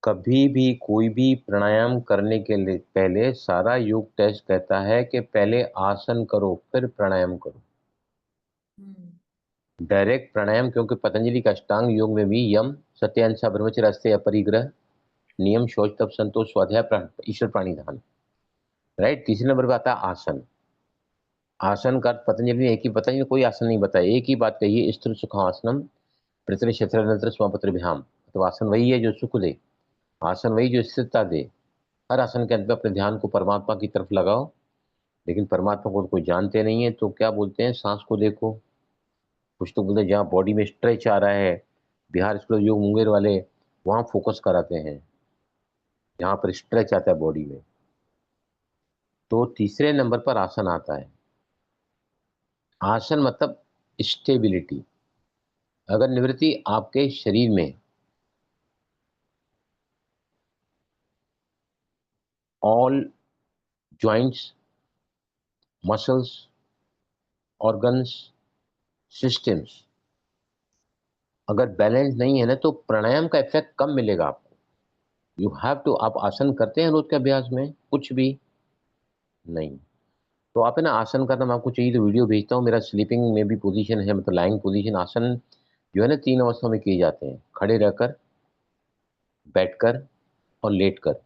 कभी भी कोई भी प्राणायाम करने के लिए पहले सारा योग टेस्ट कहता है कि पहले आसन करो फिर प्राणायाम करो। डायरेक्ट प्राणायाम, क्योंकि पतंजलि का अष्टांग योग में भी यम, सत्याहिंसा, ब्रह्मचर्य, अस्तेय, अपरिग्रह, नियम, शौच, तप, संतोष, स्वाध्याय, ईश्वर प्राणिधान, राइट। तीसरे नंबर पर आता है आसन। आसन का पतंजलि ने एक ही, पतंजलि ने कोई आसन नहीं बताया, एक ही बात कही है, स्थिर सुखासनम पृथ्वी क्षेत्र स्वापत्र विहाम। तो आसन वही है जो सुख दे, आसन वही जो स्थिरता दे। हर आसन के अंत में अपने ध्यान को परमात्मा की तरफ लगाओ, लेकिन परमात्मा को कोई जानते नहीं है, तो क्या बोलते हैं, सांस को देखो। कुछ तो बोलते हैं जहाँ बॉडी में स्ट्रेच आ रहा है, बिहार स्कूल योग मुंगेर वाले वहाँ फोकस कराते हैं, जहाँ पर स्ट्रेच आता है बॉडी में। तो तीसरे नंबर पर आसन आता है। आसन मतलब स्टेबिलिटी। अगर निवृत्ति आपके शरीर में all joints, muscles, organs, systems अगर बैलेंस नहीं है ना, तो प्राणायाम का इफेक्ट कम मिलेगा आपको। यू हैव टू, आप आसन करते हैं रोज के अभ्यास में कुछ भी नहीं, तो आप है ना आसन का, मैं आपको चाहिए तो वीडियो भेजता हूँ, मेरा स्लीपिंग में भी पोजीशन है, मतलब लाइंग पोजीशन। आसन जो है ना 3 अवस्था में किए जाते हैं, खड़े रहकर, बैठकर और लेटकर।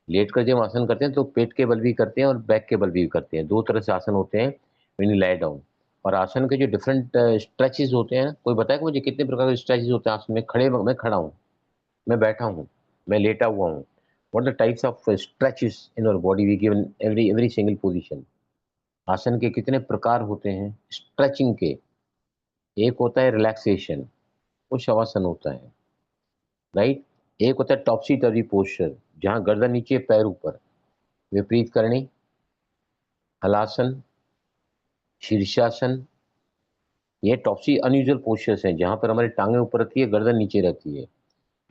लेटकर जब आसन करते हैं तो पेट के बल भी करते हैं और बैक के बल भी करते हैं, 2 तरह से आसन होते हैं व्हेन यू लाई डाउन। और आसन के जो डिफरेंट स्ट्रेचेस होते हैं, कोई बताएगा मुझे कितने प्रकार के स्ट्रेचेस होते हैं आसन में? खड़े, मैं खड़ा हूँ, मैं बैठा हूँ, मैं लेटा हुआ हूँ, what the types of stretches in our body we given every single position. आसन के कितने प्रकार होते हैं स्ट्रेचिंग के? एक होता है रिलैक्सेशन, वो शवासन होता है, राइट। एक होता है टॉपसी टर्वी पोस्चर, जहां गर्दन नीचे पैर ऊपर, विपरीत करनी, हलासन, शीर्षासन। ये टॉपसी अनयूजुअल पोस्चर्स हैं, जहां पर हमारी टांगें ऊपर रहती है, गर्दन नीचे रहती है।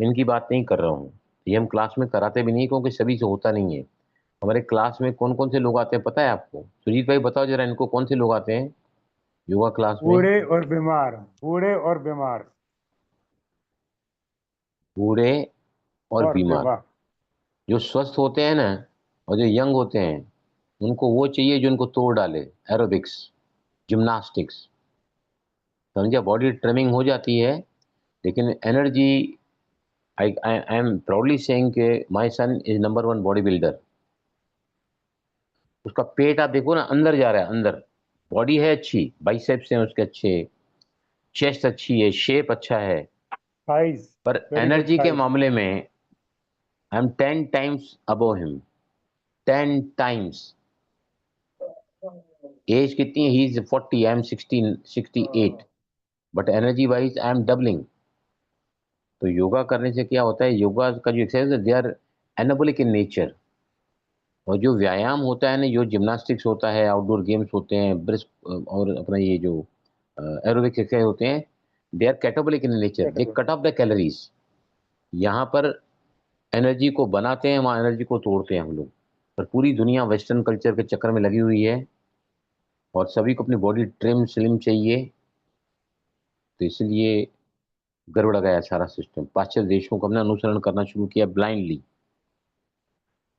इनकी बात नहीं कर रहा हूँ, ये हम क्लास में कराते भी नहीं, क्योंकि सभी से होता नहीं है। हमारे क्लास में कौन कौन से लोग आते हैं पता है आपको? सुजीत भाई बताओ जरा, इनको कौन से लोग आते हैं योगा क्लास में? बूढ़े और बीमार, बूढ़े और बीमार, बूढ़े और और बीमार। बीमार। जो स्वस्थ होते हैं ना, और जो यंग होते हैं, उनको वो चाहिए जो उनको तोड़ डाले, एरोबिक्स, जिम्नास्टिक्स, समझे? बॉडी ट्रिमिंग हो जाती है, लेकिन energy, I am proudly saying के my son is number 1 body builder. उसका पेट आप देखो ना, अंदर जा रहा है, अंदर। बॉडी है अच्छी, बाइसेप्स हैं उसके अच्छे, चेस्ट अच्छी है, शेप अच्छा है, thighs, पर very good एनर्जी के thighs. मामले में I am 10 times above him, 10 times. Age कितनी है? He is 40, I am 16, 68, but energy wise I am doubling. तो योगा करने से क्या होता है, योगा का जो एक्सरसाइज है they are anabolic in nature. और जो व्यायाम होता है ना, जो जिम्नास्टिक्स होता है, आउटडोर गेम्स होते हैं, ब्रिस्क और अपना ये जो एरोबिक एक्सरसाइज होते हैं, they are catabolic in nature, they cut off the calories. यहाँ पर एनर्जी को बनाते हैं, वहाँ एनर्जी को तोड़ते हैं हम लोग। पर पूरी दुनिया वेस्टर्न कल्चर के चक्कर में लगी हुई है और सभी को अपनी बॉडी ट्रिम स्लिम चाहिए, तो इसलिए गड़बड़ गया सारा सिस्टम। पाश्चात्य देशों को हमने अनुसरण करना शुरू किया ब्लाइंडली।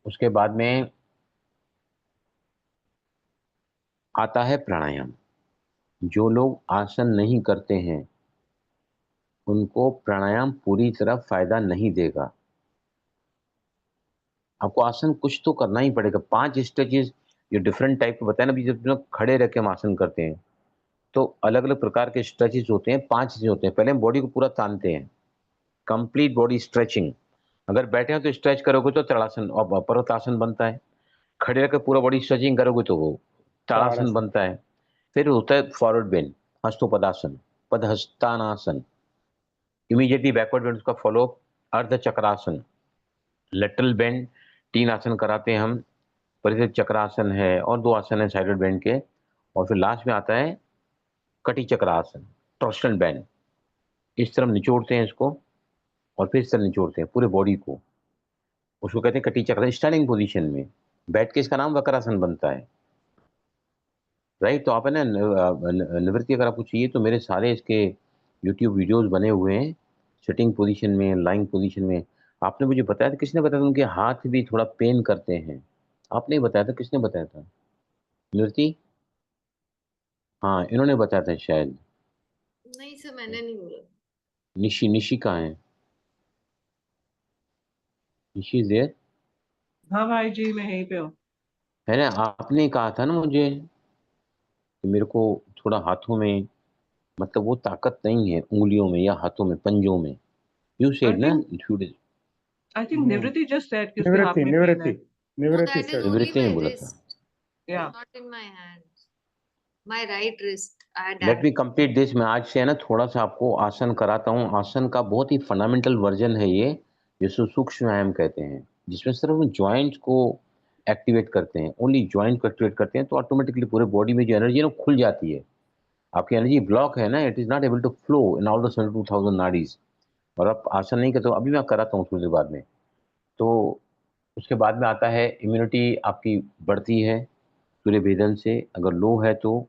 उसके बाद में आता है प्राणायाम। जो लोग आसन नहीं करते हैं उनको प्राणायाम पूरी तरह फायदा नहीं देगा। आपको आसन कुछ तो करना ही पड़ेगा। 5 स्ट्रेचेस जो डिफरेंट टाइप के बताए ना, अभी जब लोग खड़े रह के हम आसन करते हैं तो अलग अलग प्रकार के स्ट्रेचेस होते हैं। 5 चीजें होते हैं। पहले हम बॉडी को पूरा तानते हैं, कंप्लीट बॉडी स्ट्रेचिंग। अगर बैठे हैं तो स्ट्रेच करोगे तो तड़ासन और पर्वतासन बनता है। खड़े रहकर पूरा बॉडी स्ट्रेचिंग करोगे तो वो ताड़ासन बनता है। फिर होता है forward bend, hastopadasana, padahastasana. Immediately backward bend उसका follow ardha chakrasana, lateral bend. 3 आसन कराते हैं हम, परिधि चक्रासन है और 2 आसन है साइडेड बेंड के। और फिर लास्ट में आता है कटी चक्रासन, टॉर्शनल बेंड। इस तरफ निचोड़ते हैं इसको और फिर इस तरह निचोड़ते हैं पूरे बॉडी को। उसको कहते हैं कटी चक्र। स्टैंडिंग पोजीशन में बैठ के इसका नाम वक्रासन बनता है, राइट। तो आप है ना निवृत्ति अगर आपको चाहिए तो मेरे सारे इसके यूट्यूब वीडियोस बने हुए हैं, सिटिंग पोजीशन में, लाइंग पोजीशन में। आपने मुझे बताया था, किसने बताया था उनके हाथ भी थोड़ा पेन करते हैं? आपने ही बताया था, किसने बताया था? निवृत्ति? हाँ, इन्होंने बताया था शायद। नहीं सर, मैंने नहीं बोला। निशी कहाँ है? निशी देर हाँ भाई जी, मैं यहीं पे हूँ। है ना? आपने कहा था ना मुझे कि मेरे को थोड़ा हाथों में, मतलब वो ताकत नहीं है उंगलियों में या हाथों में, पंजों में। यू सेड ना few days- आई थिंक निवृत्ति जस्ट सेड कि उसके हाथ निवृत्ति में पेन है। निवृत्ति निवृत्ति that is said. only निवृत्ति ने my बोला था। wrist, या not in my hands. My right wrist. I had let me complete this. मैं आज से है ना थोड़ा सा आपको आसन कराता हूँ। आसन का बहुत ही फंडामेंटल वर्जन है ये, जिसको सूक्ष्म व्यायाम कहते हैं, जिसमें सिर्फ हम ज्वाइंट को एक्टिवेट करते हैं, ओनली ज्वाइंट को एक्टिवेट करते हैं, तो ऑटोमेटिकली पूरे बॉडी में जो एनर्जी है ना खुल जाती है। आपकी एनर्जी ब्लॉक है ना, it is not able to flow in all the 72,000 नाडीज। और आप आसन नहीं करते हो, अभी मैं कराता हूँ थोड़ी देर बाद में। तो उसके बाद में आता है इम्यूनिटी आपकी बढ़ती है सूर्य भेदन से। अगर लो है तो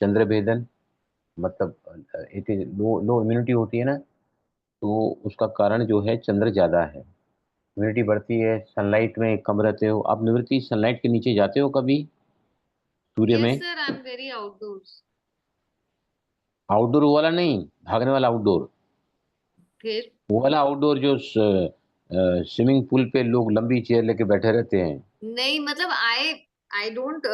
चंद्र भेदन, मतलब इट इज लो इम्यूनिटी होती है ना, तो उसका कारण जो है चंद्र ज़्यादा है। इम्यूनिटी बढ़ती है। सनलाइट में कम रहते हो आप। निवृत्ति, सनलाइट के नीचे जाते हो कभी सूर्य Yes में? sir, I'm very outdoors. Outdoor वाला नहीं, भागने वाला आउटडोर। फिर वो वाला आउटडोर जो स्विमिंग पूल पे लोग लंबी चेयर लेके बैठे रहते हैं। नहीं, मतलब I don't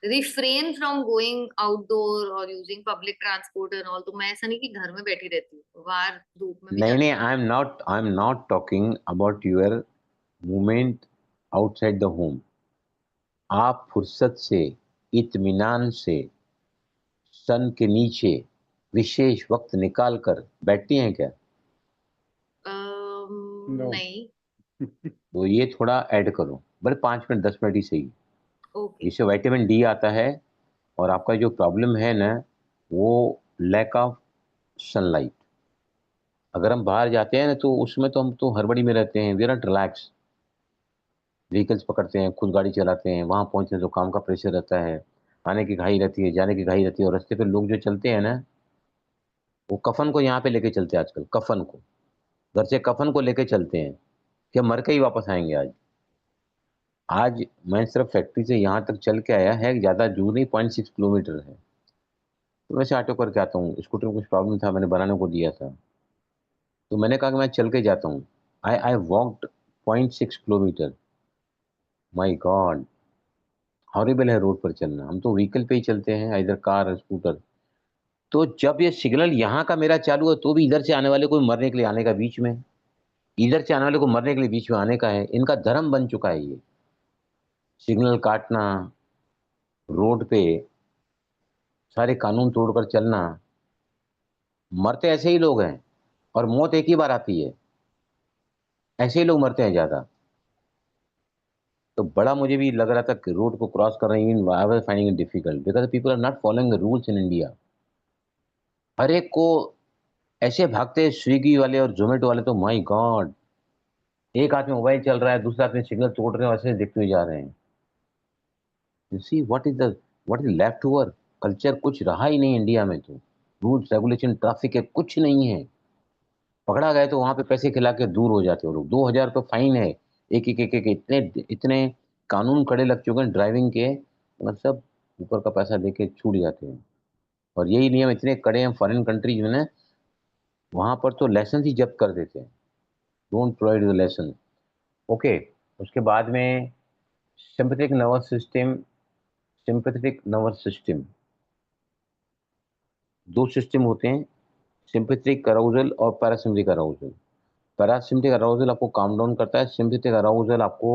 refrain from going outdoor or using public transport and all. तो मैं ऐसा नहीं कि घर में बैठी रहती हूँ, बाहर धूप में भी नहीं जाती नहीं, I am not talking about your movement outside the home. आप फुर्सत से, इत्मीनान से सन के नीचे विशेष वक्त निकाल कर बैठती हैं क्या? No. नहीं। तो ये थोड़ा ऐड करो, बड़े 5 मिनट 10 मिनट ही सही। ओके। इससे विटामिन डी आता है। और आपका जो प्रॉब्लम है ना, वो लैक ऑफ सनलाइट। अगर हम बाहर जाते हैं ना तो उसमें तो हम तो हड़बड़ी में रहते हैं, we are not relax. Vehicles पकड़ते हैं, खुद गाड़ी चलाते हैं, वहाँ पहुँचने तो काम का प्रेशर रहता है, आने की घाई रहती है, जाने की घाई रहती है। और रास्ते पे लोग जो चलते हैं ना, वो कफन को यहाँ पे लेके चलते हैं आजकल। कफन को घर से कफन को लेके चलते हैं कि हम मर के ही वापस आएंगे। आज मैं सिर्फ फैक्ट्री से यहाँ तक चल के आया है, ज़्यादा दूर नहीं, 0.6 किलोमीटर है। तो वैसे ऑटो करके आता हूँ। स्कूटर में कुछ प्रॉब्लम था, मैंने बनाने को दिया था, तो मैंने कहा कि मैं चल के जाता हूँ। I walked 0.6 kilometre. My God, horrible है रोड पर चलना। हम तो व्हीकल पे ही चलते हैं, इधर कार स्कूटर। तो जब ये सिग्नल यहाँ का मेरा चालू है, तो भी इधर से आने वाले को मरने के लिए आने का बीच में, इधर से आने वाले को मरने के लिए बीच में आने का है। इनका धर्म बन चुका है ये, सिग्नल काटना, रोड पे सारे कानून तोड़कर चलना। मरते ऐसे ही लोग हैं, और मौत एक ही बार आती है, ऐसे ही लोग मरते हैं ज्यादा। तो बड़ा मुझे भी लग रहा था कि रोड को क्रॉस कर रही हूँ, I was finding it difficult because people are not following the rules in India. हर एक को ऐसे भागते, स्विगी वाले और जोमेटो वाले तो माय गॉड, एक हाथ में मोबाइल चल रहा है, दूसरा हाथ में सिग्नल तोड़ रहे हैं, ऐसे देखते हुए जा रहे हैं। You see what is left over culture. कुछ रहा ही नहीं इंडिया में। तो रूल्स रेगुलेशन ट्रैफिक है, कुछ नहीं है। पकड़ा गए तो वहां पे पैसे खिला के दूर हो जाते हो लोग। 2000 तो फाइन है, एक इतने इतने कानून कड़े लग चुके हैं ड्राइविंग के, मगर सब ऊपर का पैसा दे के छूट जाते हैं। और यही नियम इतने कड़े हैं फॉरेन कंट्रीज में ना, वहां पर तो लाइसेंस ही जब्त कर देते हैं, don't provide the licence. Okay, उसके बाद में sympathetic nervous system. Sympathetic nervous system, दो सिस्टम होते हैं, सिंपैथेटिक अराउजल और पैरासिम्पैथेटिक अराउजल। पैरासिम्पैथेटिक अराउजल आपको काम डाउन करता है, सिंपैथेटिक अराउजल आपको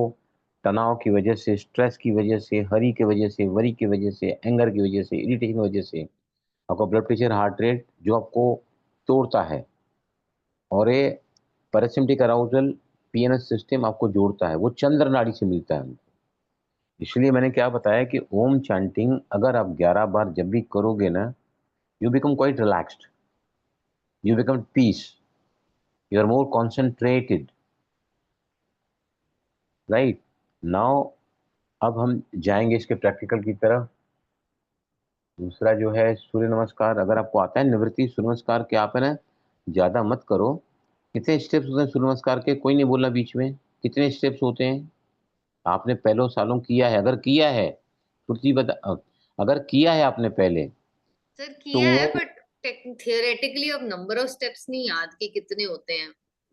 तनाव की वजह से, स्ट्रेस की वजह से, हरी की वजह से, वरी की वजह से, एंगर की वजह से, इरिटेशन की वजह से आपका ब्लड प्रेशर, हार्ट रेट जो आपको तोड़ता है। और ये पैरासिम्पैथेटिक अराउजल पीएनएस सिस्टम आपको जोड़ता है, वो चंद्र नाड़ी से मिलता है हमको। इसलिए मैंने क्या बताया कि ओम चैंटिंग अगर आप 11 बार जब भी करोगे ना, you become quite relaxed, you become peace, you are more concentrated, right? Now अब हम जाएंगे इसके प्रैक्टिकल की तरफ। दूसरा जो है सूर्य नमस्कार, अगर आपको आता है निवृत्ति सूर्य नमस्कार के, आप है ना ज्यादा मत करो। कितने स्टेप्स होते हैं सूर्य नमस्कार के? कोई नहीं बोलना बीच में, कितने स्टेप्स होते हैं? आपने पहले सालों किया है? अगर किया है श्रुति बता, अगर किया है आपने पहले सर तो किया है, बट थियोरेटिकली अब नंबर ऑफ स्टेप्स नहीं याद कि कितने होते हैं,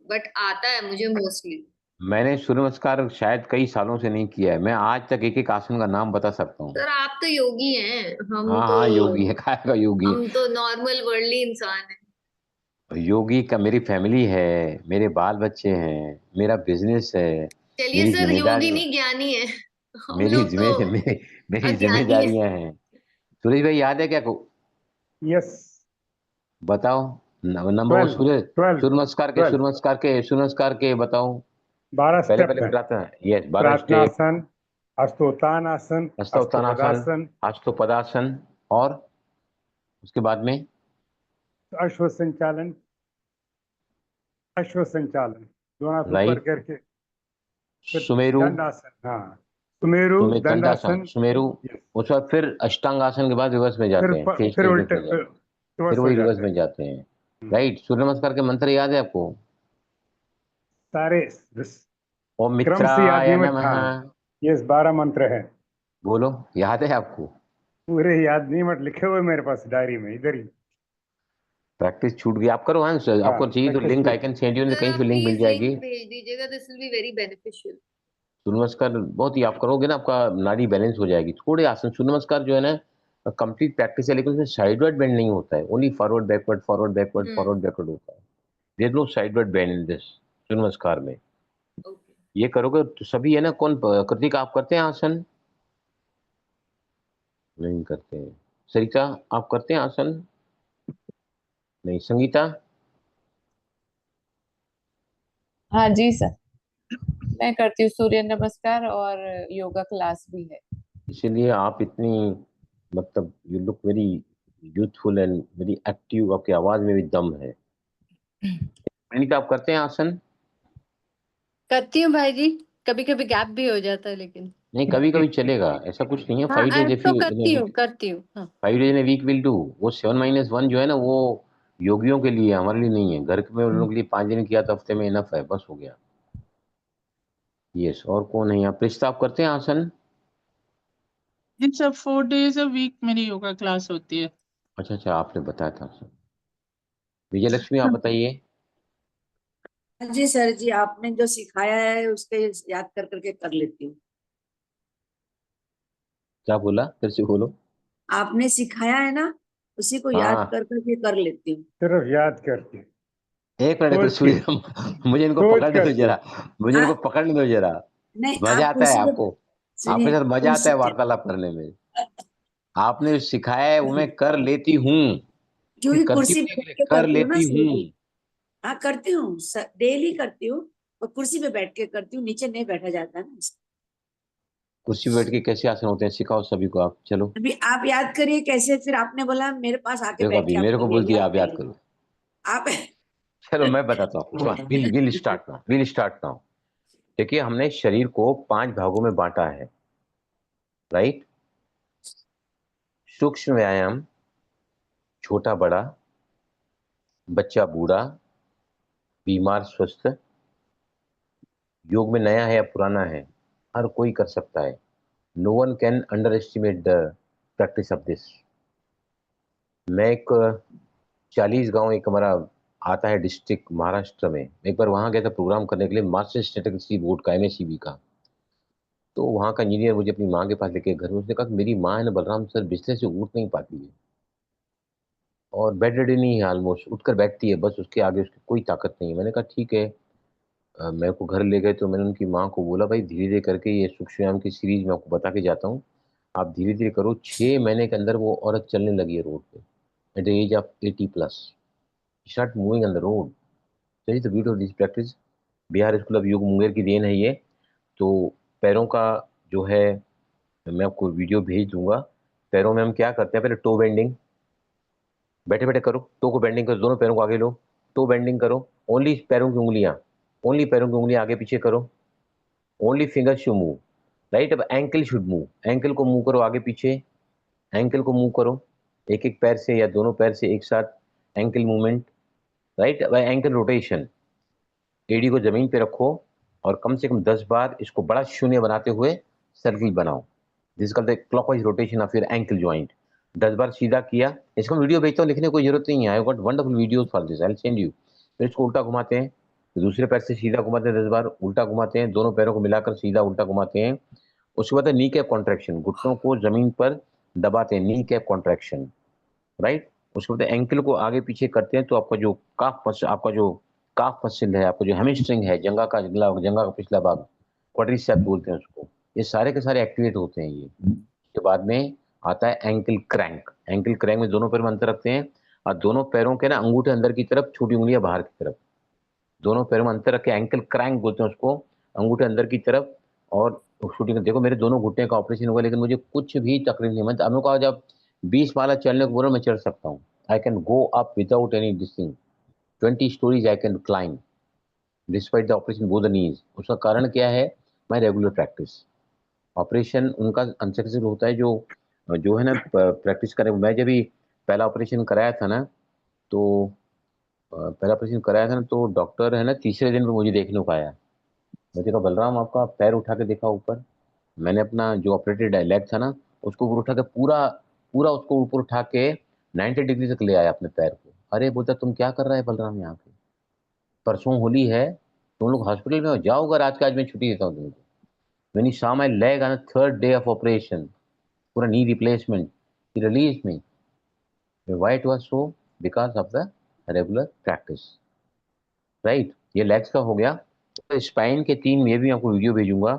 बट आता है मुझे मोस्टली। मैंने सूर्य नमस्कार शायद कई सालों से नहीं किया है। मैं आज तक एक एक आसन का नाम बता सकता हूँ। सर आप तो योगी हैं, हाँ हाँ, योगी है, काय का योगी है। हम तो नॉर्मल वर्ल्डली इंसान हैं। योगी का मेरी फैमिली है, मेरे बाल बच्चे हैं, मेरा बिजनेस है, चलिए मेरी सर, योगी जिम्मेदारी, नहीं ज्ञानी है, हम मेरी लोग जिम्मे तो मेरी मेरी अज्ञानी है। जिम्मेदारियां हैं। सुरेश भाई याद है क्या को? यस। बताओ नंबर, वो 12 सूर्य 12 सूर्य नमस्कार के, 12 सूर्य नमस्कार के, सूर्य नमस्कार के बताओ। 12 पहले स्टेप पहले है। बताता है। Yes, 12 step. प्रार्थनासन, हस्तोत्थानासन, हस्तोत्थानासन, हस्तपदासन, हस्तोपदासन, और उसके बाद में अश्व संचालन। अश्व संचालन दोनों हाथ ऊपर राइट, करके, फिर सुमेरु, दंडासन। हाँ, सुमेरु, दंडासन, दंडासन। सुमेरु। यस। उसके बाद फिर अष्टांगासन के बाद रिवर्स में फिर जाते हैं, फेस फिर चेंजेस उल्टे में जाते हैं, फिर रिवर्स हो वही रिवर्स जाते में हैं। जाते हैं। राइट, सूर्य नमस्कार के मंत्र याद है आपको? सारे ओम क्रम से याद मित्राय नहीं, मैं नमः। हाँ, ये 12 मंत्र है। बोलो, याद है आपको? पूरे याद नहीं, बट लिखे हुए मेरे पास डायरी में इधर ही। प्रैक्टिस छूट गई, आप करो आंसर। हाँ, आपको चाहिए तो प्रैक्टिस लिंक आई छूट कैन गई। सेंड यू, सर कहीं आप से लिंक मिल प्लीज जाएगी। लिंक भेज दीजिएगा, this will be very beneficial. Surya namaskar बहुत ही आप करोगे ना, आपका नाड़ी बैलेंस हो जाएगी। थोड़े आसन, सूर्य नमस्कार जो है ना कंप्लीट प्रैक्टिस है, लेकिन उसमें साइडवर्ड बेंड नहीं होता है, only forward backward, forward backward, forward backward होता है। There no sideward bend in this surya namaskar में। ओके। ये करोगे तो सभी है ना। कौन कृतिक आप करते हैं आसन? नहीं करते हैं। सरिता आप करते हैं आसन? नहीं। संगीता? हाँ जी सर, मैं करती हूँ सूर्य नमस्कार और योगा क्लास भी है। इसीलिए आप इतनी, मतलब you look very youthful and very active, आपकी आवाज में भी दम है। अनिता आप करते हैं आसन? करती हूँ भाई जी, कभी कभी गैप भी हो जाता है लेकिन। नहीं, कभी कभी चलेगा, ऐसा कुछ नहीं है। हाँ 5 डेज ऐप इफ तो यू इन वीक, करती हूँ हाँ। 5 days in week will do. वो 7 - 1 जो है ना, वो योगियों के लिए है, हमारे लिए नहीं है। घर में उन लोगों के लिए 5 दिन किया तो हफ्ते में इनफ है, बस हो गया। यस, और कौन है यहाँ? प्रिस्ता आप करते हैं आसन? जी सर, 4 days अ वीक मेरी योगा क्लास होती है। अच्छा अच्छा, आपने बताया था आसन। विजय लक्ष्मी आप बताइए। हाँ जी सर जी, आपने जो सिखाया है उसके याद कर करके कर लेती हूँ। क्या बोला, फिर से बोलो। आपने सिखाया है ना, उसी को याद हाँ कर करके कर लेती हूँ। सिर्फ याद करके, एक मिनट सोच के, सूर्य मुझे इनको सोच पकड़ने दो करके। जरा, मुझे इनको हाँ पकड़ने दो जरा। नहीं, मजा आप आता है कुर्सी पे आपको? आपके सुनिए, साथ मजा आता कुर्सी है पे वार्तालाप करने में। आपने जो सिखाया है वो मैं कर लेती हूँ, क्योंकि करती कुर्सी हूँ पे नहीं, बैठ लेकिन के कर करती हूँ ना लेती सर हूँ। जी। हाँ करती हूँ, डेली करती हूँ, और कुर्सी पे बैठ के करती हूँ, नीचे नहीं बैठा जाता ना। कुर्सी पे बैठ के कैसे आसन होते हैं सिखाओ सभी को आप, चलो। अभी आप याद करिए कैसे, फिर आपने बोला मेरे पास आके देखो बैठ अभी के आप मेरे को करिए, बोलती है याद आप याद करिए करो। आप। चलो मैं बताता हूँ, विल स्टार्ट नाउ। देखिए हमने शरीर को 5 भागों में बांटा है, राइट? सूक्ष्म व्यायाम, छोटा बड़ा, बच्चा बूढ़ा, बीमार स्वस्थ। योग में नया है या पुराना है, हर कोई कर सकता है। No one can underestimate the practice of this. मैं एक 40 गांव एक हमारा आता है डिस्ट्रिक्ट महाराष्ट्र में, एक बार वहां गया था प्रोग्राम करने के लिए, मास्टर स्टैटिस्टिक्स बोर्ड का, MSCB का। तो वहाँ का इंजीनियर मुझे अपनी माँ के पास लेके घर में, उसने कहा कि मेरी माँ है ना बलराम सर, बिस्तर से उठ नहीं पाती है और बेड रेडी नहीं है, ऑलमोस्ट उठकर बैठती है, बस उसके आगे उसकी कोई ताकत नहीं है। मैंने कहा ठीक है। मेरे को घर ले गए तो मैंने उनकी माँ को बोला भाई धीरे धीरे करके ये सूक्ष्म व्यायाम की सीरीज मैं आपको बता के जाता हूँ, आप धीरे धीरे करो। 6 महीने के अंदर वो औरत चलने लगी है रोड पे, at the age of 80+, start moving on the road. तो ये तो beauty of this practice. Bihar School of Yoga Munger की देन है ये। तो पैरों का जो है, मैं आपको वीडियो भेज दूंगा। पैरों में हम क्या करते हैं, पहले टो बेंडिंग, बैठे बैठे करो, टो को बेंडिंग करो, दोनों पैरों को आगे लो, टो बेंडिंग करो, ओनली पैरों की उंगलियां, ओनली पैरों की उंगलियां आगे पीछे करो, ओनली फिंगर्स शू मूव, राइट? अब एंकल शुड मूव, एंकल को मूव करो आगे पीछे, एंकल को मूव करो, एक एक पैर से या दोनों पैर से एक साथ एंकल मूवमेंट, राइट? अब एंकल रोटेशन, एडी को जमीन पे रखो और कम से कम 10 बार इसको बड़ा शून्य बनाते हुए सर्किल बनाओ। This called the clockwise rotation of your ankle joint. 10 बार सीधा किया, इसको वीडियो भेजता हूँ, लिखने की कोई जरूरत नहीं है, I got wonderful videos for this, I will send you. फिर इसको उल्टा घुमाते हैं, फिर दूसरे पैर से सीधा घुमाते हैं, 10 बार उल्टा घुमाते हैं, दोनों पैरों को मिलाकर सीधा उल्टा घुमाते हैं। उसके बाद नी कैप कॉन्ट्रैक्शन, घुटनों को जमीन पर दबाते हैं, नी कैप कॉन्ट्रैक्शन, राइट? उसके बाद एंकल को आगे पीछे करते हैं तो आपका जो काफ मसल है, आपका जो हैमस्ट्रिंग है, जंगा का पिछला भाग, क्वाड्रिसेप्स बोलते हैं उसको, ये सारे के सारे एक्टिवेट होते हैं ये। उसके बाद में आता है एंकल क्रैंक। एंकल क्रैंक में दोनों पैर में अंतर रखते हैं और दोनों पैरों के ना अंगूठे अंदर की तरफ, छोटी उंगलियां बाहर की तरफ, दोनों पैरों में अंतर रख के एंकल क्रैंक बोलते हैं उसको, अंगूठे अंदर की तरफ और शूटिंग। देखो मेरे दोनों घुटने का ऑपरेशन हुआ लेकिन मुझे कुछ भी तकलीफ नहीं, मैं आपने कहा जब 20 माला चलने को बोलो मैं चढ़ सकता हूँ, I can go up without any thing, 20 storeys I can climb despite the operation both the knees. उसका कारण क्या है? My regular practice. ऑपरेशन उनका अनसक्सेसफुल होता है जो जो है ना प्रैक्टिस करें। मैं जब भी पहला ऑपरेशन कराया था ना, तो पहला ऑपरेशन कराया था ना, तो डॉक्टर है ना तीसरे दिन पे मुझे देखने को आया। मुझे कहा बलराम आपका पैर उठा के देखा ऊपर। मैंने अपना जो ऑपरेटेड लेग था ना, उसको ऊपर उठा के पूरा पूरा उसको ऊपर उठा के 90 डिग्री तक ले आया अपने पैर को। अरे बोलता तुम क्या कर रहा है बलराम यहाँ पे, परसों होली है, तुम लोग हॉस्पिटल में हो, जाओ अगर आज मैं छुट्टी देता हूँ तुमको। When he saw my leg on the 3rd day of operation, पूरा knee replacement, he released me. Why it was so? Because of the regular practice, right? ये legs का हो गया। तो स्पाइन के 3 ये भी आपको वीडियो भेजूंगा।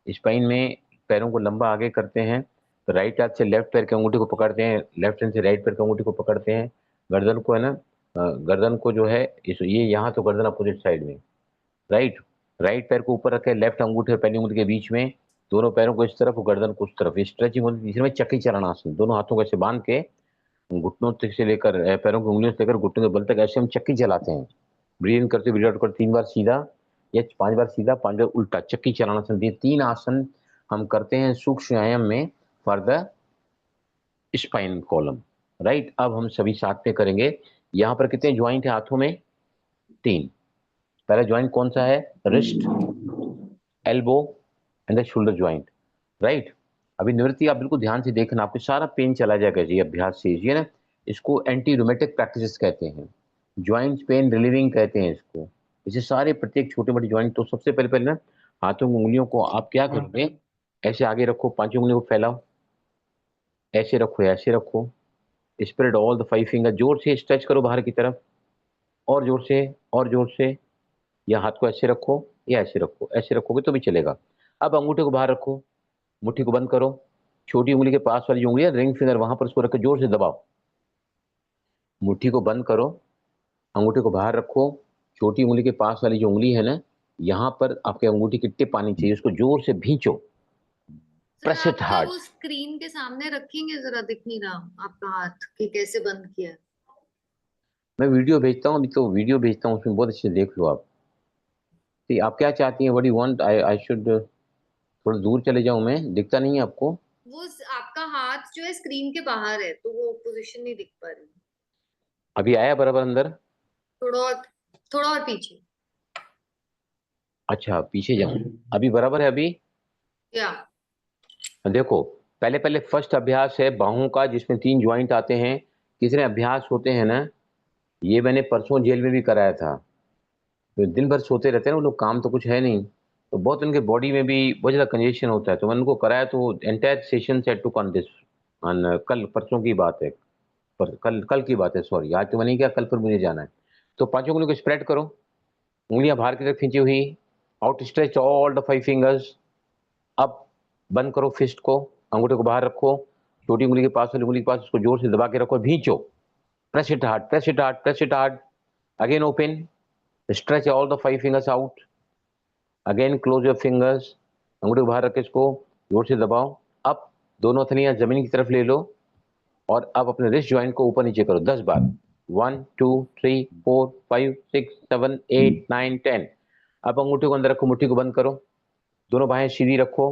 स्पाइन में पैरों को लंबा आगे करते हैं, तो राइट हाथ से लेफ्ट पैर के अंगूठे को पकड़ते हैं, लेफ्ट हैंड से राइट पैर के अंगूठे को पकड़ते हैं। गर्दन को है ना, गर्दन को जो है ये यहाँ तो गर्दन अपोजिट साइड में, राइट? राइट पैर को ऊपर रखे, लेफ्ट अंगूठे और पहली उंगली के बीच में, दोनों पैरों को इस तरफ और गर्दन को उस तरफ, ये स्ट्रेचिंग होती है। तीसरे में चक्की चरण आसन, दोनों हाथों को ऐसे बांध के घुटनों तक से लेकर पैरों की उंगलियों से लेकर घुटनों के बल तक ऐसे हम चक्की चलाते हैं। ब्रीथ इन करते, ब्रीथ आउट करते, 3 बार सीधा या 5 बार सीधा, 5 बार उल्टा, चक्की चरण आसन। ये 3 आसन हम करते हैं सूक्ष्म व्यायाम में for the spine column, right? अब हम सभी साथ में करेंगे। यहाँ पर कितने ज्वाइंट है हाथों में? 3। पहला ज्वाइंट कौन सा है? Wrist, elbow and the shoulder joint, right? अभी निवृत्ति आप बिल्कुल ध्यान से देखना, आपको सारा पेन चला जाएगा जी अभ्यास से। ये ना, इसको एंटी रोमेटिक प्रैक्टिसेस कहते हैं, ज्वाइंट पेन रिलीविंग कहते हैं इसको। इसे सारे प्रत्येक छोटे मोटे ज्वाइंट, तो सबसे पहले ना हाथों की उंगलियों को आप क्या करोगे, ऐसे आगे रखो, 5 उंगलियों को फैलाओ, ऐसे रखो, ऐसे रखो, स्प्रेड ऑल द 5 फिंगर, जोर से स्ट्रेच करो बाहर की तरफ, और जोर से, और जोर से, या हाथ को ऐसे रखो या ऐसे रखो, ऐसे रखोगे तो भी चलेगा। अब अंगूठे को बाहर रखो, मुट्ठी को बंद करो, छोटी उंगली के पास वाली जो उंगली है रिंग फिंगर, वहां पर उसको रखो, जोर से दबाओ। मुट्ठी को बंद करो, अंगूठे को बाहर रखो, छोटी उंगली के पास वाली जो उंगली है ना, यहाँ पर आपके अंगूठी की टिप आनी चाहिए, उसको जोर से भींचो, प्रेस इट आपका हार्ड। वो स्क्रीन के सामने रखेंगे, जरा दिख नहीं रहा आपका हाथ कि कैसे बंद किया है। मैं वीडियो भेजता हूँ, अभी तो वीडियो भेजता हूँ, उसमें बहुत अच्छे देख लो आप। तो आप क्या चाहती हैं, what you want, I should थोड़ा दूर चले जाऊं मैं, दिखता नहीं है आपको? वो आपका हाथ जो है स्क्रीन के बाहर है, तो वो पोजीशन नहीं दिख पा रही। अभी आया बराबर अंदर? थोड़ा और पीछे। अच्छा पीछे जाऊं, अभी बराबर है? अभी या देखो, पहले पहले फर्स्ट अभ्यास है बाहों का, जिसमें 3 ज्वाइंट आते हैं, कितने अभ्यास होते हैं ना, ये मैंने परसों जेल में भी कराया था। तो दिन भर सोते रहते हैं ना वो लोग, काम तो कुछ है नहीं, तो बहुत उनके बॉडी में भी बहुत ज़्यादा कंजेशन होता है, तो मैंने उनको कराया, तो entire session set to on this, कल परसों की बात है, पर कल की बात है, सॉरी, आज तो मैंने क्या, कल पर मुझे जाना है। तो 5 उंगलियों को स्प्रेड करो, उंगलियां बाहर की तरफ खींची हुई, out stretch all the 5 fingers. अब बंद करो फिस्ट को, अंगूठे को बाहर रखो, छोटी उंगली के पास वाली उंगली के पास उसको जोर से दबा के रखो, भींचो, press it hard, press it hard, press it hard. Again open, stretch all the 5 fingers out, again close your fingers, अंगूठे को बाहर रख के इसको जोर से दबाओ। अब दोनों हथेलियां जमीन की तरफ ले लो, और अब अपने रिस्ट ज्वाइंट को ऊपर नीचे करो 10 बार, 1 2 3 4 5 6 7 8 9 10। अब अंगूठे को अंदर रखो, मुट्ठी को बंद करो, दोनों बाहें सीधी रखो,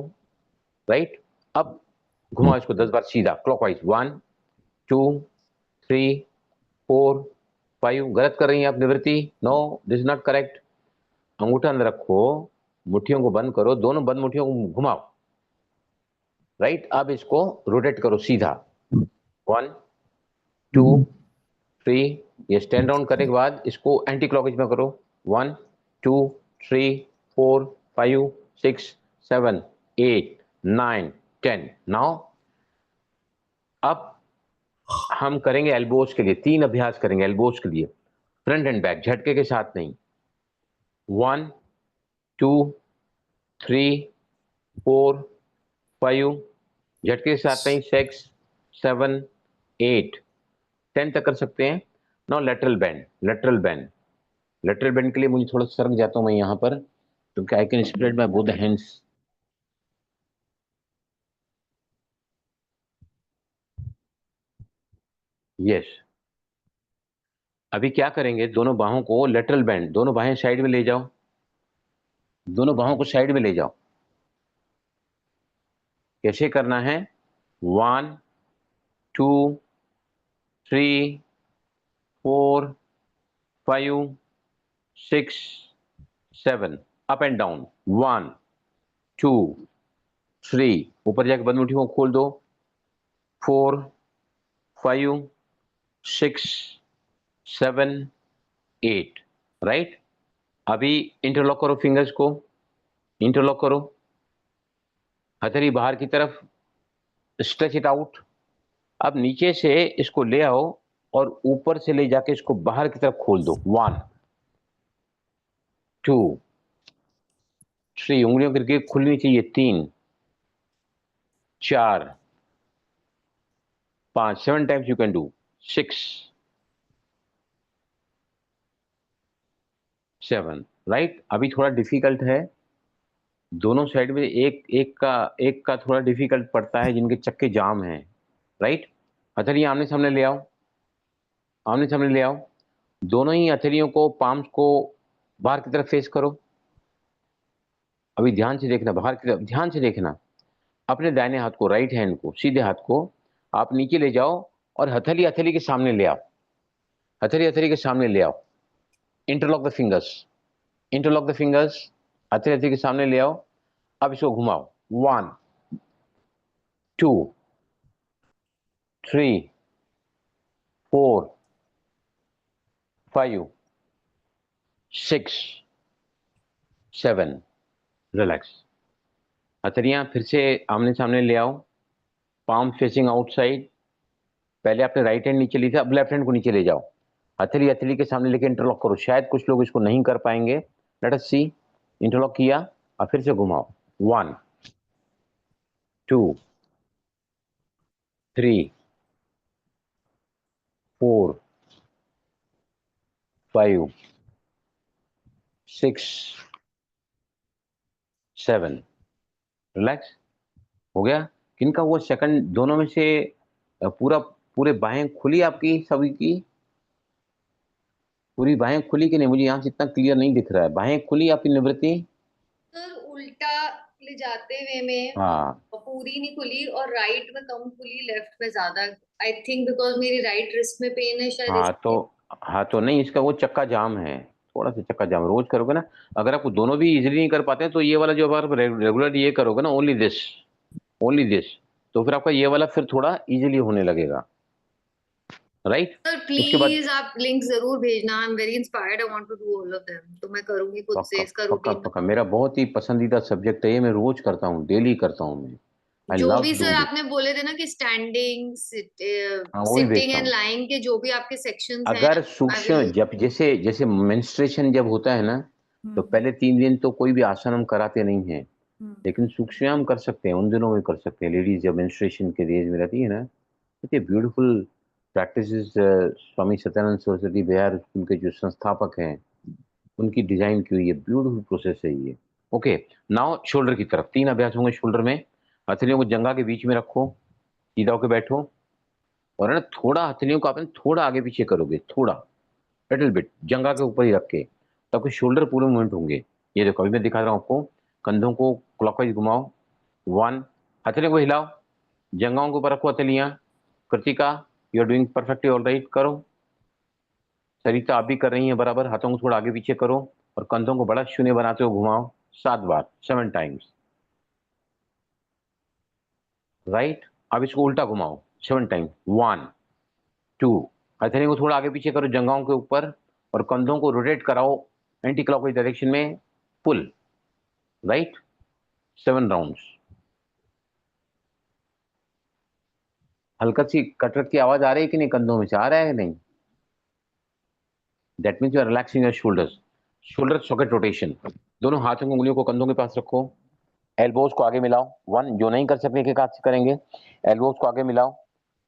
राइट। अब घुमाओ इसको 10 बार सीधा क्लॉकवाइज, 1 2 3 4 5। गलत कर रही हैं आप निवृत्ति, no this is not correct. अंगूठा अंदर रखो, मुट्ठियों को बंद करो, दोनों बंद मुट्ठियों को घुमाओ, राइट। अब इसको रोटेट करो सीधा, 1 2 3। ये स्टैंड डाउन करने के बाद इसको एंटी क्लॉकवाइज में करो, 1 2 3 4 5 6 7 8 9 10। नाउ अब हम करेंगे एल्बोज के लिए, 3 अभ्यास करेंगे एल्बोज के लिए, फ्रंट एंड बैक, झटके के साथ नहीं। 1 2 3 4 5, झटके के साथ नहीं, 6 7 8 10 तक कर सकते हैं। Now lateral band, lateral band, lateral band के लिए मुझे थोड़ा सरक जाता हूं मैं यहाँ पर, क्योंकि I can spread my both hands. Yes, अभी क्या करेंगे, दोनों बाहों को लेटरल बैंड, दोनों बाहें साइड में ले जाओ, दोनों बाहों को साइड में ले जाओ। कैसे करना है, 1 2 3 4 5 6 7, अप एंड डाउन, 1 2 3, ऊपर जाके बंद मुट्ठियों को खोल दो, 4 5 6 7 8, राइट। अभी इंटरलॉक करो फिंगर्स को, इंटरलॉक करो, हथेली बाहर की तरफ, स्ट्रेच इट आउट। अब नीचे से इसको ले आओ और ऊपर से ले जाके इसको बाहर की तरफ खोल दो, 1 2 3, उंगलियों की ग्रिप खुलनी चाहिए, 3 4 5, 7 times you can do, 6 7, right. अभी थोड़ा डिफिकल्ट है, दोनों साइड में एक का थोड़ा डिफिकल्ट पड़ता है जिनके चक्के जाम हैं, राइट। हथेलियां आमने सामने ले आओ, आमने सामने ले आओ, दोनों ही हथेलियों को, पाम्स को बाहर की तरफ फेस करो। अभी ध्यान से देखना, बाहर की तरफ ध्यान से देखना, अपने दाहिने हाथ को, राइट हैंड को, सीधे हाथ को आप नीचे ले जाओ और हथेली हथेली के सामने ले आओ, हथेली हथेली के सामने ले आओ, interlock the fingers, interlock the fingers, हथेली हथेली के सामने ले आओ। अब इसको घुमाओ, 1 2 3 4 5 6 7, रिलैक्स। हथेलियां फिर से आमने सामने ले आओ, पाम फेसिंग आउटसाइड, पहले आपने राइट हैंड नीचे ली थी, अब लेफ्ट हैंड को नीचे ले जाओ, हथेली हथेली के सामने लेके इंटरलॉक करो। शायद कुछ लोग इसको नहीं कर पाएंगे। लेट अस सी। इंटरलॉक किया और फिर से घुमाओ। 1 2 3 4 5 6 7। रिलैक्स। हो गया। किनका वो सेकंड दोनों में से पूरे बाहें खुली आपकी सभी की? पूरी बाहें खुली कि नहीं? मुझे यहाँ से इतना क्लियर नहीं दिख रहा है। बाहें खुली आपकी निवृत्ति? सर उल्टा ले जाते हुए में हाँ, पूरी नहीं खुली और राइट में कम खुली, लेफ्ट में ज्यादा। आई थिंक बिकॉज मेरी राइट रिस्ट में पेन है शायद। हाँ तो नहीं, इसका वो चक्का जाम है, थोड़ा सा चक्का जाम। रोज करोगे ना, अगर आपको दोनों भी इजीली नहीं कर पाते हैं तो ये वाला जो आप रेगुलर ये करोगे ना, ओनली दिस, तो फिर आपका ये वाला फिर थोड़ा इजीली होने लगेगा। राइट। सर उसके बाद प्लीज आप लिंक जरूर भेजना। I am very inspired, I want to do all of them. तो मैं करूंगी खुद से इसका पक्का रूटीन। पक्का मेरा बहुत ही पसंदीदा सब्जेक्ट है ये। मैं रोज करता हूँ, डेली करता हूँ मैं। आई जो लव भी सर डूइंग इट। आपने बोले थे ना कि स्टैंडिंग, हाँ, वही सिटिंग भेजता एंड हूँ। लाइंग के जो भी आपके सेक्शंस हैं, अगर आई सूक्ष्म विल। जब जैसे मेंस्ट्रुएशन जब होता है ना, तो पहले 3 दिन तो कोई भी आसन हम कराते नहीं हैं, लेकिन सूक्ष्म कर सकते हैं, उन दिनों में कर सकते हैं। लेडीज जब मेंस्ट्रुएशन के एज में रहती है ना, इतने ब्यूटीफुल प्रैक्टिसेस स्वामी सत्यानंद सरस्वती बिहार स्कूल के जो संस्थापक हैं, उनकी डिजाइन की हुई है। ब्यूटीफुल प्रोसेस है ये। ओके, नाउ शोल्डर की तरफ 3 अभ्यास होंगे। शोल्डर में हथेलियों को जंघा के बीच में रखो, सीधा होकर बैठो, और है ना थोड़ा हथेलियों को आपने थोड़ा आगे पीछे करोगे, थोड़ा लिटिल बिट, जंघा के ऊपर ही रख के, तो आपके शोल्डर पूरे मूवमेंट होंगे। ये देखो अभी मैं दिखा रहा हूँ आपको। कंधों को क्लॉकवाइज घुमाओ। 1, हथेलियों को हिलाओ, जंघाओं के ऊपर रखो हथेलियां। Kritika, you are doing perfectly all right. करो। सरिता आप भी कर रही हैं बराबर। हाथों को थोड़ा आगे पीछे करो और कंधों को बड़ा शून्य बनाते हुए घुमाओ 7 बार, 7 टाइम्स। राइट। अब इसको उल्टा घुमाओ 7 टाइम्स। 1 2, हथेली को थोड़ा आगे पीछे करो जंघाओं के ऊपर, और कंधों को रोटेट कराओ एंटी क्लॉकवाइज डायरेक्शन में। पुल। राइट। 7 राउंड्स। हल्का सी कटरत की आवाज आ रही है कि नहीं? कंधों में से आ रहा है कि नहीं? That means you are relaxing your shoulders. Shoulder socket rotation. दोनों हाथों की उंगलियों को कंधों के पास रखो। एल्बोज को आगे मिलाओ। 1, जो नहीं कर सकते एक हाथ से करेंगे। एल्बोज को आगे मिलाओ,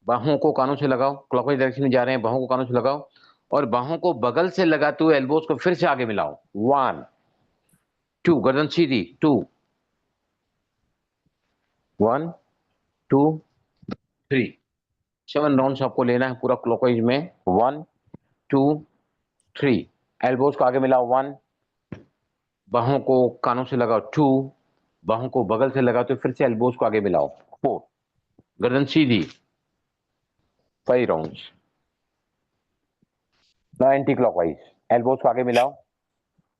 बाहों को कानों से लगाओ, क्लॉकवाइज डायरेक्शन में जा रहे हैं, बाहों को कानों से लगाओ, और बाहों को बगल से लगाते हुए एल्बोज को फिर से आगे मिलाओ। 1 2, गर्दन सीधी। 2 1 2 3, 7 राउंड्स आपको लेना है पूरा क्लॉकवाइज में। 1 2 3, एल्बोज को आगे मिलाओ। 1, बाहों को कानों से लगाओ। 2, बाहों को बगल से लगाते हुए फिर से एल्बोज को आगे मिलाओ। 4, गर्दन सीधी। 5 rounds. now anti clockwise. Elbows को आगे मिलाओ,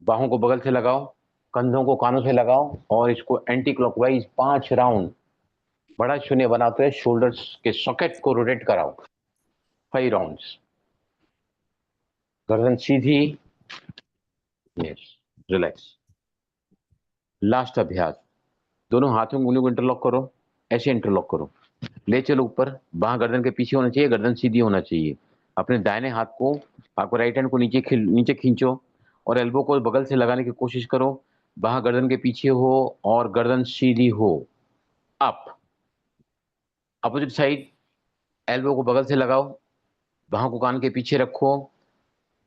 बाहों को बगल से लगाओ, कंधों को कानों से लगाओ, और इसको एंटी क्लॉकवाइज 5 राउंड बड़ा शून्य बनाते हुए शोल्डर्स के सॉकेट को रोटेट कराओ। 5 राउंड्स। गर्दन सीधी। Yes, relax. लास्ट अभ्यास। दोनों हाथों की उंगलियों को इंटरलॉक करो, ऐसे इंटरलॉक करो, ले चलो ऊपर। बाह गर्दन के पीछे होना चाहिए, गर्दन सीधी होना चाहिए। अपने दाहिने हाथ को, आपको राइट हैंड को नीचे खींचो, और एल्बो को बगल से लगाने की कोशिश करो। बाह गर्दन के पीछे हो और गर्दन सीधी हो। अप। अपोजिट साइड, एल्बो को बगल से लगाओ, बाहों को कान के पीछे रखो,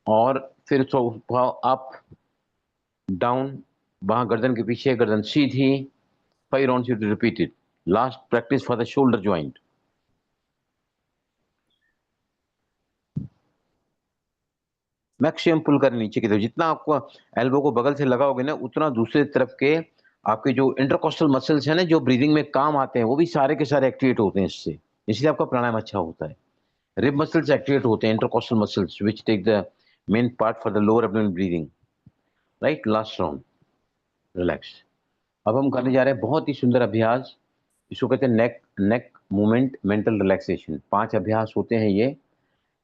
और फिर अप डाउन, बाह गर्दन के पीछे, गर्दन सीधी। 5 rounds you repeat it. Last practice for the shoulder joint. Maximum pull करें नीचे की तरफ। जितना आपको एल्बो को बगल से लगाओगे ना, उतना दूसरे तरफ के आपके जो इंटरकोस्टल मसल्स हैं ना, जो ब्रीदिंग में काम आते हैं, वो भी सारे के सारे एक्टिवेट होते हैं इससे। इसलिए आपका प्राणायाम अच्छा होता है। रिब मसल्स एक्टिवेट होते हैं, intercostal muscles which take the main part for the lower abdominal breathing. Right. Last round. Relax. अब हम करने जा रहे हैं बहुत ही सुंदर अभ्यास। इसको कहते हैं नेक मूवमेंट मेंटल रिलैक्सेशन। 5 अभ्यास होते हैं ये।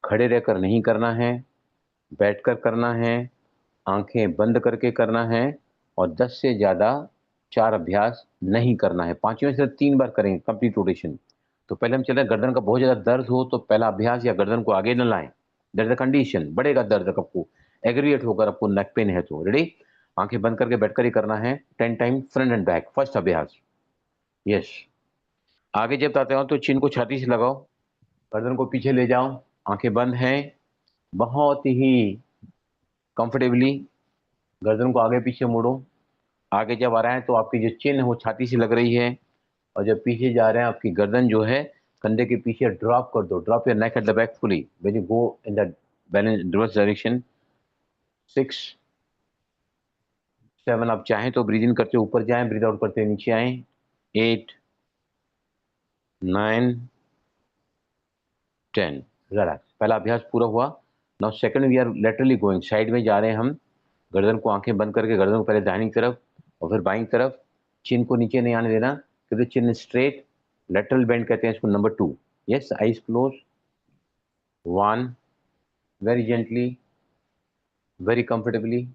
खड़े रहकर नहीं करना है, बैठकर करना है, आंखें बंद करके करना है, और 10 से ज्यादा 4 अभ्यास नहीं करना है। 5 में से 3 बार करेंगे कंप्लीट रोटेशन। तो पहले हम चल रहे हैं, गर्दन का बहुत ज्यादा दर्द हो तो पहला अभ्यास या गर्दन को आगे न लाएं, दैट इज द कंडीशन, बढ़ेगा दर्द आपको, एग्रीवेट होकर आपको नेक पेन है तो। रेडी, आंखें बंद करके बैठकर ही करना है 10 time front end back, first अभ्यास। यस, आगे जब आते हो तो चिन को छाती से लगाओ, गर्दन को पीछे ले जाओ, आंखें बंद हैं, बहुत ही कंफर्टेबली गर्दन को आगे पीछे मोड़ो। आगे जब आ रहा है तो आपकी जो चिन है वो छाती से लग रही है, और जब पीछे जा रहे हैं आपकी गर्दन जो है कंधे के पीछे ड्रॉप कर दो, drop your neck at the back fully when you go in the balance reverse direction. 6 7, आप चाहें तो ब्रीद इन करते हुए ऊपर जाएं, ब्रीद आउट करते हुए नीचे आएं। 8 9 10, रिलैक्स। पहला अभ्यास पूरा हुआ। Now second we are laterally going, side में जा रहे हैं हम, गर्दन को आंखें बंद करके, गर्दन को पहले दाहिनी तरफ और फिर बाईं तरफ, चिन को नीचे नहीं आने देना, क्योंकि चिन स्ट्रेट, लेटरल बेंड कहते हैं इसको। Number 2, yes, eyes close. 1, very gently, very comfortably.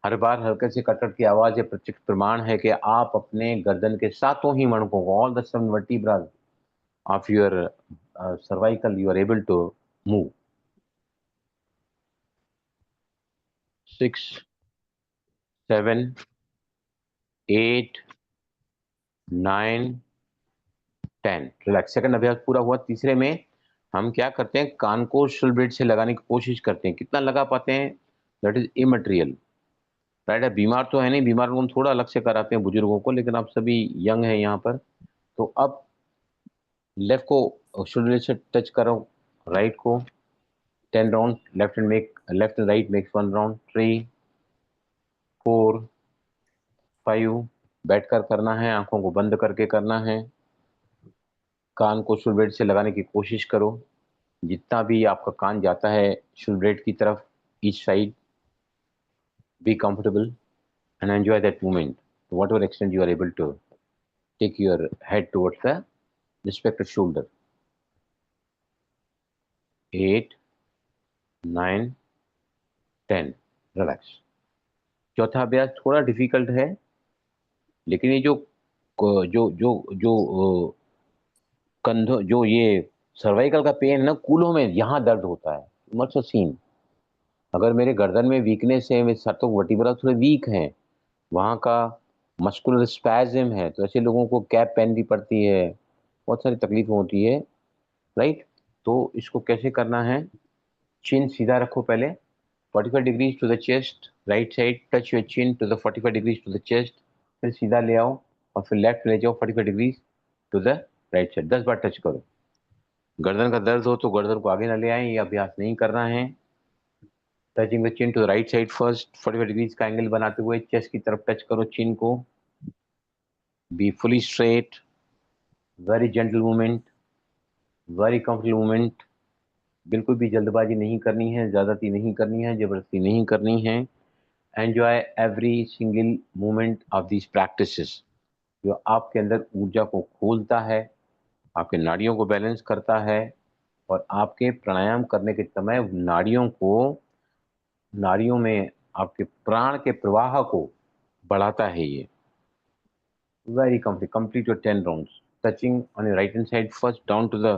हर बार हल्के से कटकट की आवाज या प्रत्यक्ष प्रमाण है कि आप अपने गर्दन के सातों ही मणकों को, all the 7 vertebrae of your cervical, you are able to move. 6 7 8 9 10, relax. Second अभ्यास पूरा हुआ। तीसरे में हम क्या करते हैं, कान को शोल्डर ब्लेड से लगाने की कोशिश करते हैं, कितना लगा पाते हैं दैट इज इमटेरियल, राइट। है बीमार तो है नहीं, बीमार को हम थोड़ा अलग से कराते हैं बुजुर्गों को, लेकिन आप सभी यंग हैं यहाँ पर। तो अब लेफ्ट को शोल्डर ब्लेड से टच करो, राइट को 10 round, left and right makes 1 round. 3 4 5, बैठकर करना है, आंखों को बंद करके करना है, कान को शोल्डर ब्लेड से लगाने की कोशिश करो, जितना भी आपका कान जाता है शोल्डर ब्लेड की तरफ, each side, be comfortable and enjoy that moment to whatever extent you are able to take your head towards the respective shoulder. 8 9 10, relax. चौथा अभ्यास थोड़ा डिफिकल्ट है, लेकिन ये जो जो जो जो कंधों, जो ये सर्वाइकल का पेन है ना, कूल्हों में यहाँ दर्द होता है, मच सीन। अगर मेरे गर्दन में वीकनेस है, मेरे सातों वर्टिब्रा थोड़े वीक हैं, वहाँ का मस्कुलर स्पैज़म है, तो ऐसे लोगों को कैप पहननी पड़ती है, बहुत सारी तकलीफें होती है, राइट। तो इसको कैसे करना है, चिन सीधा रखो पहले, 45 degrees to the chest, right side, touch your chin to the 45 degrees to the chest, फिर सीधा ले आओ और फिर लेफ्ट ले जाओ 45 degrees to the right side, 10 बार टच करो। गर्दन का दर्द हो तो गर्दन को आगे ना ले आए, ये अभ्यास नहीं करना है। Touching the chin to the right side first, 45 degrees का एंगल बनाते हुए चेस्ट की तरफ टच करो चिन को, be fully straight, very gentle movement, very comfortable movement, बिल्कुल भी जल्दबाजी नहीं करनी है, ज्यादती नहीं करनी है, जबरदस्ती नहीं करनी है। Enjoy every single moment of these practices, जो आपके अंदर ऊर्जा को खोलता है, आपके नाड़ियों को बैलेंस करता है, और आपके प्राणायाम करने के समय नाड़ियों में आपके प्राण के प्रवाह को बढ़ाता है ये। Very complete your 10 rounds, touching on your right hand side first, down to the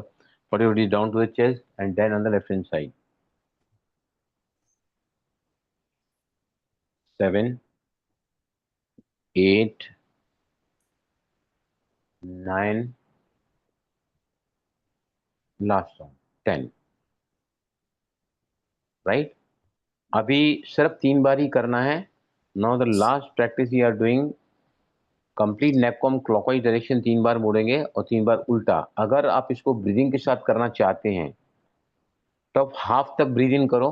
40 degrees down to the chest, and then on the left hand side. 7 8 9, last round 10, right. अभी सिर्फ 3 बार ही करना है। Now the last practice you are doing, complete neck को हम clockwise direction 3 बार मोड़ेंगे और 3 बार उल्टा। अगर आप इसको ब्रीदिंग के साथ करना चाहते हैं तो आप हाफ तक ब्रीद इन करो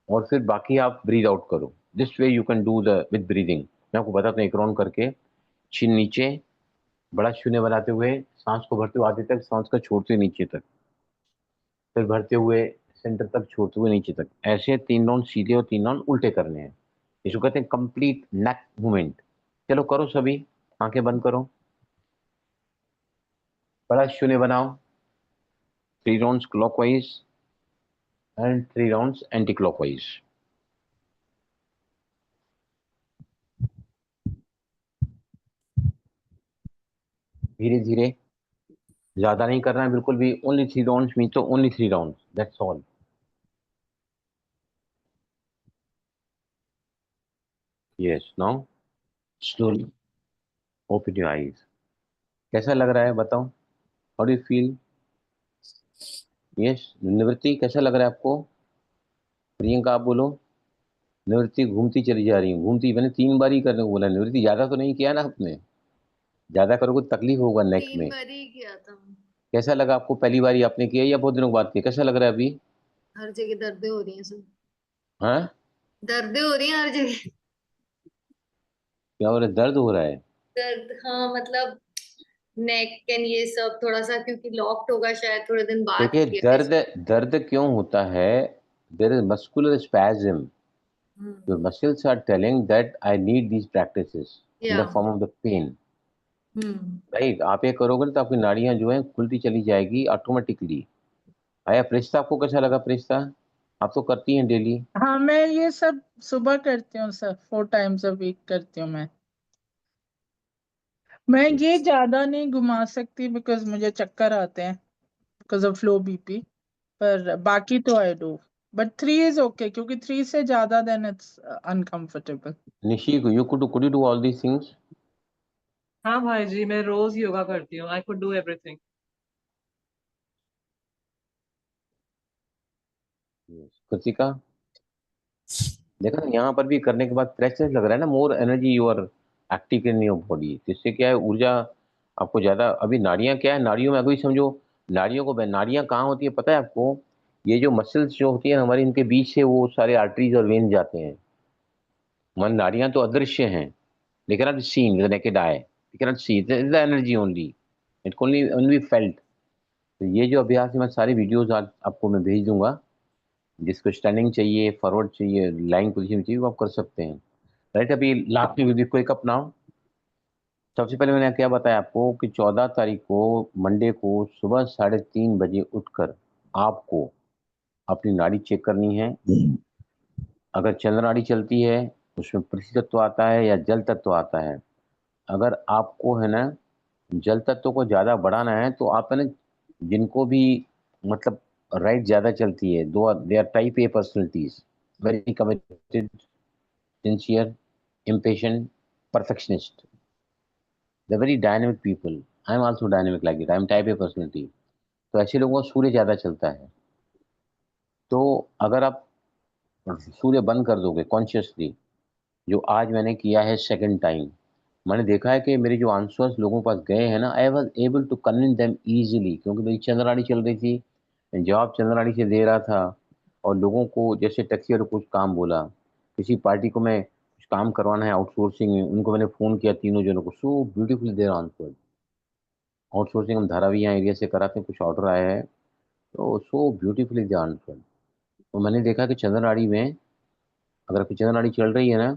और फिर बाकी आप ब्रीद आउट करो। This way you can do the with breathing. मैं आपको बताता हूँ, एक राउंड करके, चिन नीचे, बड़ा शून्य बनाते हुए सांस को भरते हुए आधे तक, सांस का छोड़ते हुए नीचे तक, फिर भरते हुए सेंटर तक, छोड़ते हुए नीचे तक। ऐसे 3 राउंड सीधे और 3 राउंड उल्टे करने हैं। इसको कहते हैं कंप्लीट नेक मूवमेंट। चलो करो सभी, आंखें बंद करो, बड़ा शून्य बनाओ, 3 rounds clockwise and 3 rounds anti clockwise. धीरे धीरे ज्यादा नहीं करना है बिल्कुल भी, ओनली 3 राउंड्स मीन तो only 3 rounds, that's all. Yes, now slowly open your eyes. कैसा लग रहा है बताओ, how do you feel? Yes, निवृत्ति कैसा लग रहा है आपको? प्रियंका आप बोलो। निवृत्ति घूमती चली जा रही है, घूमती, मैंने 3 बार ही करने को बोला। निवृत्ति ज्यादा तो नहीं किया ना आपने? ज्यादा करोगे तो तकलीफ होगा नेक 3 में। बार ही किया था। कैसा लगा आपको? पहली बार ही आपने किया या बहुत दिनों बाद किया? कैसा लग रहा है अभी? हर जगह दर्दें हो रही हैं सब, हाँ, दर्दें हो रही हैं हर जगह। क्या हो रहा है? दर्द हो रहा है? दर्द, हाँ मतलब नेक एंड ये सब थोड़ा सा, क्योंकि लॉक्ड होगा शायद थोड़े दिन बाद देखिए, किया दर्द दर्द क्यों होता है? There is muscular spasm. Your muscles are telling that I need these practices in the या form of the pain. Hmm right, आप ये करोगे ना तो आपकी नाड़ियां जो है खुलती चली जाएगी ऑटोमेटिकली। आया प्रेस्ता, आपको कैसा लगा प्रेस्ता? आप तो करती हैं डेली। हाँ, मैं ये सब सुबह करती हूँ सर, 4 टाइम्स अ वीक करती हूँ मैं ये ज्यादा नहीं घुमा सकती बिकॉज मुझे चक्कर आते हैं बिकॉज ऑफ लो बीपी, पर बाकी तो आई डू। बट 3 इज ओके, क्योंकि 3 से ज्यादा then it's uncomfortable. Nishi, you could you do all these things? हाँ भाई जी, मैं रोज योगा करती हूँ। I could do everything. Kritika, देखा ना यहाँ पर भी करने के बाद फ्रेशनेस लग रहा है ना, more energy you are active in your body. जिससे क्या है, ऊर्जा आपको ज्यादा। अभी नाड़ियां क्या है, नाड़ियों में अभी समझो, नाड़ियों को, नाड़ियां कहाँ होती है पता है आपको? ये जो मसल्स जो होती है हमारी, इनके बीच से वो सारे आर्टरीज और वेन जाते हैं। मन नाड़ियां तो अदृश्य हैं, they cannot be seen with the naked eye, you cannot see, it is the energy only, it can only be felt। तो ये जो अभ्यास है, मैं सारी वीडियोस आज आपको मैं भेज दूंगा। जिसको स्टैंडिंग चाहिए, फॉरवर्ड चाहिए, लाइंग पोजीशन चाहिए, वो आप कर सकते हैं। राइट, अभी लास्ट में वीडियो को एक अपनाओ। सबसे पहले मैंने क्या बताया आपको कि 14 तारीख को मंडे को सुबह 3:30 बजे उठकर आपको अपनी नाड़ी चेक करनी है। अगर चंद्र नाड़ी चलती है, उसमें पृथ्वी तत्व आता है या जल तत्व आता है। अगर आपको है ना जल तत्व को ज्यादा बढ़ाना है तो आप है ना, जिनको भी मतलब राइट ज्यादा चलती है, दो they are type A personalities, very committed, sincere, impatient, perfectionist, the very dynamic people। I am also dynamic like it, I am type A personality. तो ऐसे लोगों का सूर्य ज्यादा चलता है। तो अगर आप सूर्य बंद कर दोगे कॉन्शियसली, जो आज मैंने किया है सेकंड टाइम, मैंने देखा है कि मेरे जो आंसर्स लोगों के पास गए हैं ना, I was able to convince them easily, क्योंकि मेरी चंद्राणी चल रही थी, मैं जवाब चंद्राणी से दे रहा था। और लोगों को जैसे टैक्सी वाले कुछ काम बोला, किसी पार्टी को मैं कुछ काम करवाना है आउटसोर्सिंग में, उनको मैंने फ़ोन किया, तीनों जनों को, सो ब्यूटीफुली देर आंसर। आउटसोर्सिंग हम धारावी यहाँ एरिया से कराते हैं, कुछ ऑर्डर आया है, तो सो ब्यूटीफुली दे आंसर। तो मैंने देखा कि चंद्रनाड़ी में, अगर आपकी चंद्रनाड़ी चल रही है ना,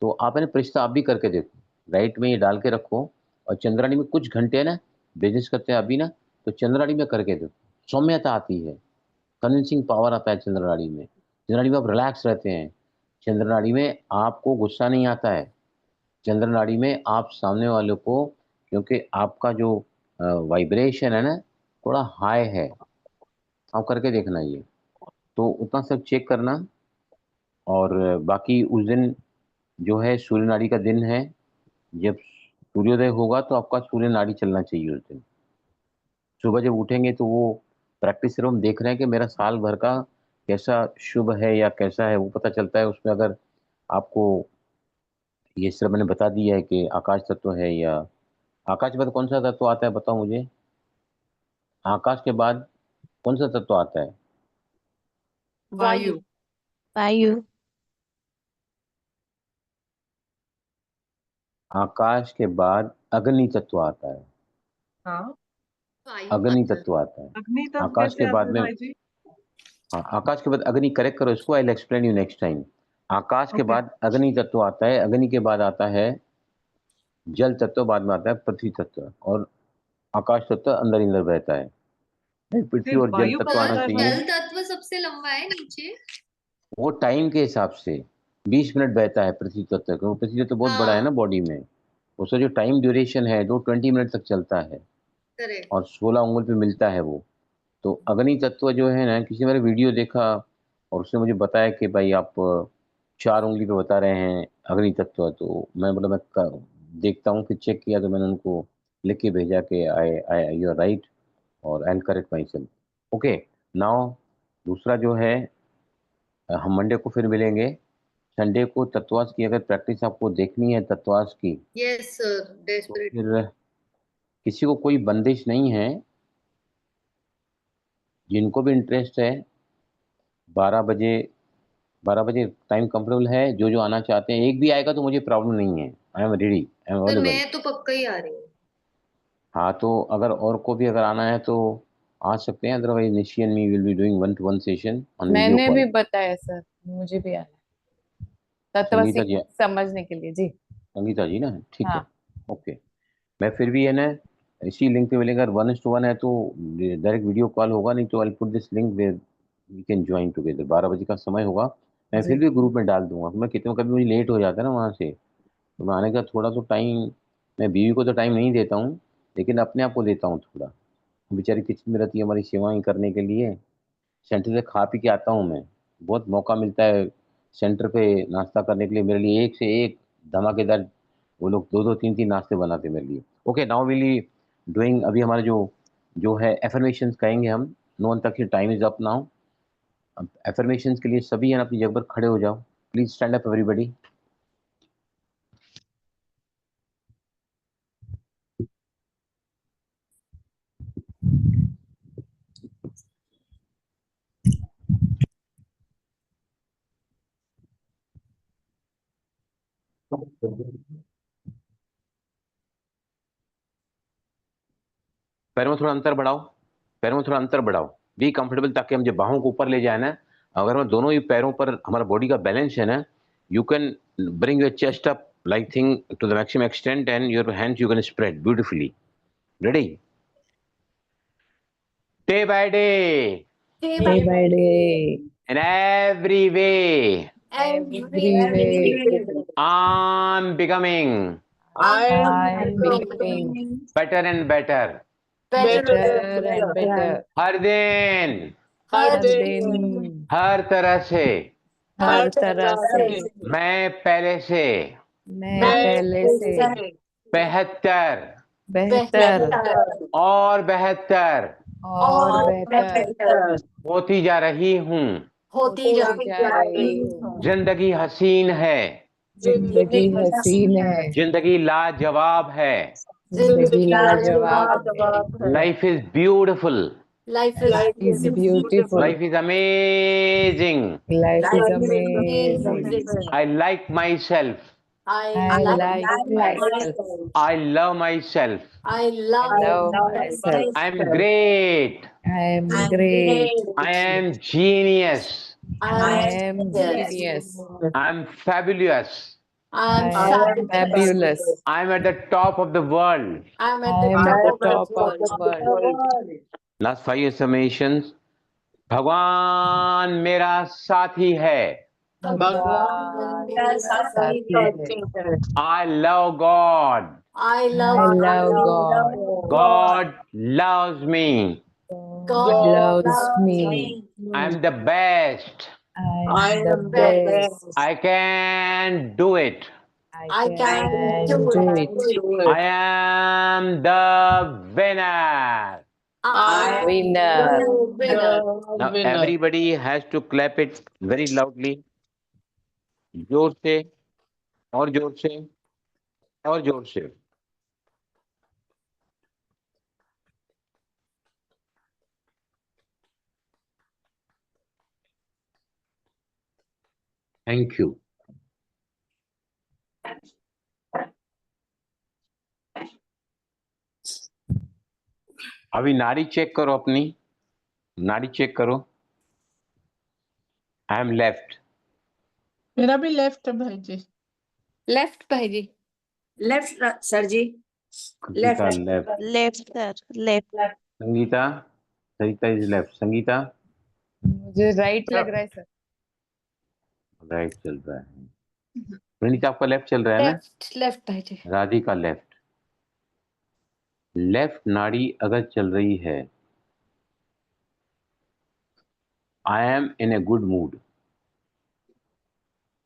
तो आप है ना परिश्ता आप भी करके देखो। राइट में ये डाल के रखो, और चंद्राणी में कुछ घंटे ना बिजनेस करते हैं अभी ना, तो चंद्राणी में करके देखो, सौम्यता आती है, कन्विंसिंग पावर आता है चंद्रनाड़ी में। चंद्रनाड़ी में आप रिलैक्स रहते हैं। चंद्रनाड़ी में आपको गुस्सा नहीं आता है। चंद्रनाड़ी में आप सामने वाले को, क्योंकि आपका जो वाइब्रेशन है ना थोड़ा हाई है, आप करके देखना ये। तो उतना सब चेक करना। और बाकी उस दिन जो है सूर्य नाड़ी का दिन है, जब सूर्योदय होगा तो आपका सूर्य नाड़ी चलना चाहिए उस दिन। सुबह जब उठेंगे तो वो प्रैक्टिस सिर्फ हम देख रहे हैं कि मेरा साल भर का कैसा शुभ है या कैसा है, वो पता चलता है उसमें। अगर आपको ये सिर्फ मैंने बता दिया है कि आकाश तत्व है, या आकाश के बाद कौन सा तत्व आता है बताओ मुझे? आकाश के बाद कौन सा तत्व आता है? वायु। वायु। आकाश के बाद अग्नि तत्व आता है। हाँ, वायु अग्नि आता है। तत्व आता है। अग्नि तत्व आकाश कैसे के आता बाद है में, भाई जी? हाँ, आकाश के बाद अग्नि, करेक्ट करो इसको, I will explain you next time. Akash के ओके। बाद अग्नि तत्व आता है, अग्नि के बाद आता है जल तत्व, बाद में आता है पृथ्वी तत्व, और आकाश तत्व अंदर अंदर बहता है। पृथ्वी फिर और जल वायु तत्व कब आना आता है चाहिए। भाई? जल तत्व सबसे लंबा है नीचे। वो टाइम के हिसाब से 20 मिनट बहता है पृथ्वी तत्व, क्योंकि पृथ्वी तत्व बहुत बड़ा है ना हाँ बॉडी में। उसका जो टाइम ड्यूरेशन है वो 20 मिनट तक चलता है। करेक्ट। और 16 उंगल पे मिलता है वो। तो अग्नि तत्व जो है ना, किसी ने मेरा वीडियो देखा और उसने मुझे बताया कि भाई आप 4 उंगली पे बता रहे हैं अग्नि तत्व, तो मैं बोला देखता हूँ। फिर चेक किया तो मैंने उनको लिख के भेजा कि आई आई यू आर राइट और आई correct my self. Okay, now दूसरा जो है, हम मंडे को फिर मिलेंगे। संडे को तत्वास की अगर प्रैक्टिस आपको देखनी है तत्वास की, यस सर, तो डेस्परेट। फिर किसी को कोई बंदिश नहीं है, जिनको भी इंटरेस्ट है 12 बजे 12 बजे टाइम कंफर्टेबल है। जो जो आना चाहते हैं, एक भी आएगा तो मुझे प्रॉब्लम नहीं है, I am ready, I am sir available. मैं तो पक्का ही आ रही हूँ। हाँ, तो अगर और को भी अगर आना है तो आ सकते हैं, otherwise Nishi and me will be doing 1-to-1 session on video मैंने भी कॉल। बताया सर, मुझे भी आना है संगीता तत्व जी, समझने के लिए जी। संगीता जी ना, ठीक है, हाँ ओके। मैं फिर भी है ना, इसी लिंक पे मिलेगा। 1:1 है तो डायरेक्ट वीडियो कॉल होगा, नहीं तो I put this link where we can join together. 12 बजे का समय होगा, मैं फिर जी। भी ग्रुप में डाल दूंगा। मैं कितने कभी मुझे लेट हो जाता है ना वहाँ से, तो मैं आने का थोड़ा तो टाइम, मैं बीवी को तो टाइम नहीं देता हूँ, लेकिन अपने आप को देता हूँ थोड़ा। बेचारी किचन में रहती है हमारी सेवाएं करने के लिए। सेंटर से खा पी के आता हूँ मैं, बहुत मौका मिलता है सेंटर पे नाश्ता करने के लिए। मेरे लिए एक से एक धमाकेदार, वो लोग 2-2 3-3 नाश्ते बनाते हैं मेरे लिए। ओके, नाउ विल डूइंग, अभी हमारा जो जो है एफर्मेशंस कहेंगे हम। नो तक time is up now. Affirmations के लिए सभी है ना अपनी जगह पर खड़े हो जाओ। Please stand up everybody. पैरों में थोड़ा अंतर बढ़ाओ, पैरों में थोड़ा अंतर बढ़ाओ, बी कंफर्टेबल, ताकि हम जब बाहों को ऊपर ले जाए ना, अगर हम दोनों ही पैरों पर हमारा बॉडी का बैलेंस है ना, you can bring your chest up like thing to the maximum extent and your hands you can spread beautifully. Ready? Day by day, day by day, in every way, every way, I'm becoming I am becoming better and better. Better and better हर दिन, हर दिन, हर तरह से हर तरह से मैं पहले से मैं पहले से बेहतर बेहतर और बेहतर और बेहतर होती जा रही हूँ। होती जा होती जा रही हूँ। जिंदगी हसीन है, जिंदगी हसीन है, जिंदगी लाजवाब है, जिंदगी लाजवाब है, life is beautiful, life is beautiful, life is amazing, life is amazing, is I like my self, I I like like my self, I love my self, I I love my self, I am great, I am great, I am genius, I am genius, I am fabulous, I I am fabulous, I am at the top of the world. I'm I at the am at the top top of of the the world. world. Last 5 affirmations. भगवान मेरा साथी है, भगवान मेरा साथी है, I love God, I I love love God, God loves me, God loves me, I am the best, I am the best, I can do it, I can can do do it. it. I am the winner. I am Winner. the winner. Now everybody has to clap it very loudly, जोर से और जोर से और जोर से। Thank you. अभी नाड़ी चेक करो, अपनी नाड़ी चेक करो। आई एम लेफ्ट, मेरा भी लेफ्ट है भाई जी। लेफ्ट भाई जी। लेफ्ट सर जी, Sangeeta left left, left sir, left. Sangeeta, Sarita is left, Sangeeta मुझे राइट लग रहा है सर। राइट चल रहा है। विनीता आपका लेफ्ट चल रहा है ना? लेफ्ट लेफ्ट भाई जी। राधिका लेफ्ट, लेफ्ट नाड़ी अगर चल रही है, I am in a good mood,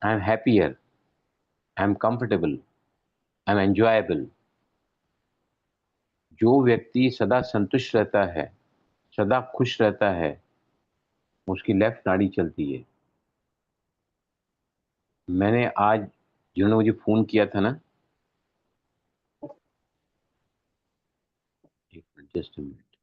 I am happier, I am comfortable, I am enjoyable. जो व्यक्ति सदा संतुष्ट रहता है, सदा खुश रहता है, उसकी लेफ्ट नाड़ी चलती है। मैंने आज जिन्होंने मुझे फोन किया था ना, एक मिनट, जस्ट अ मिनट।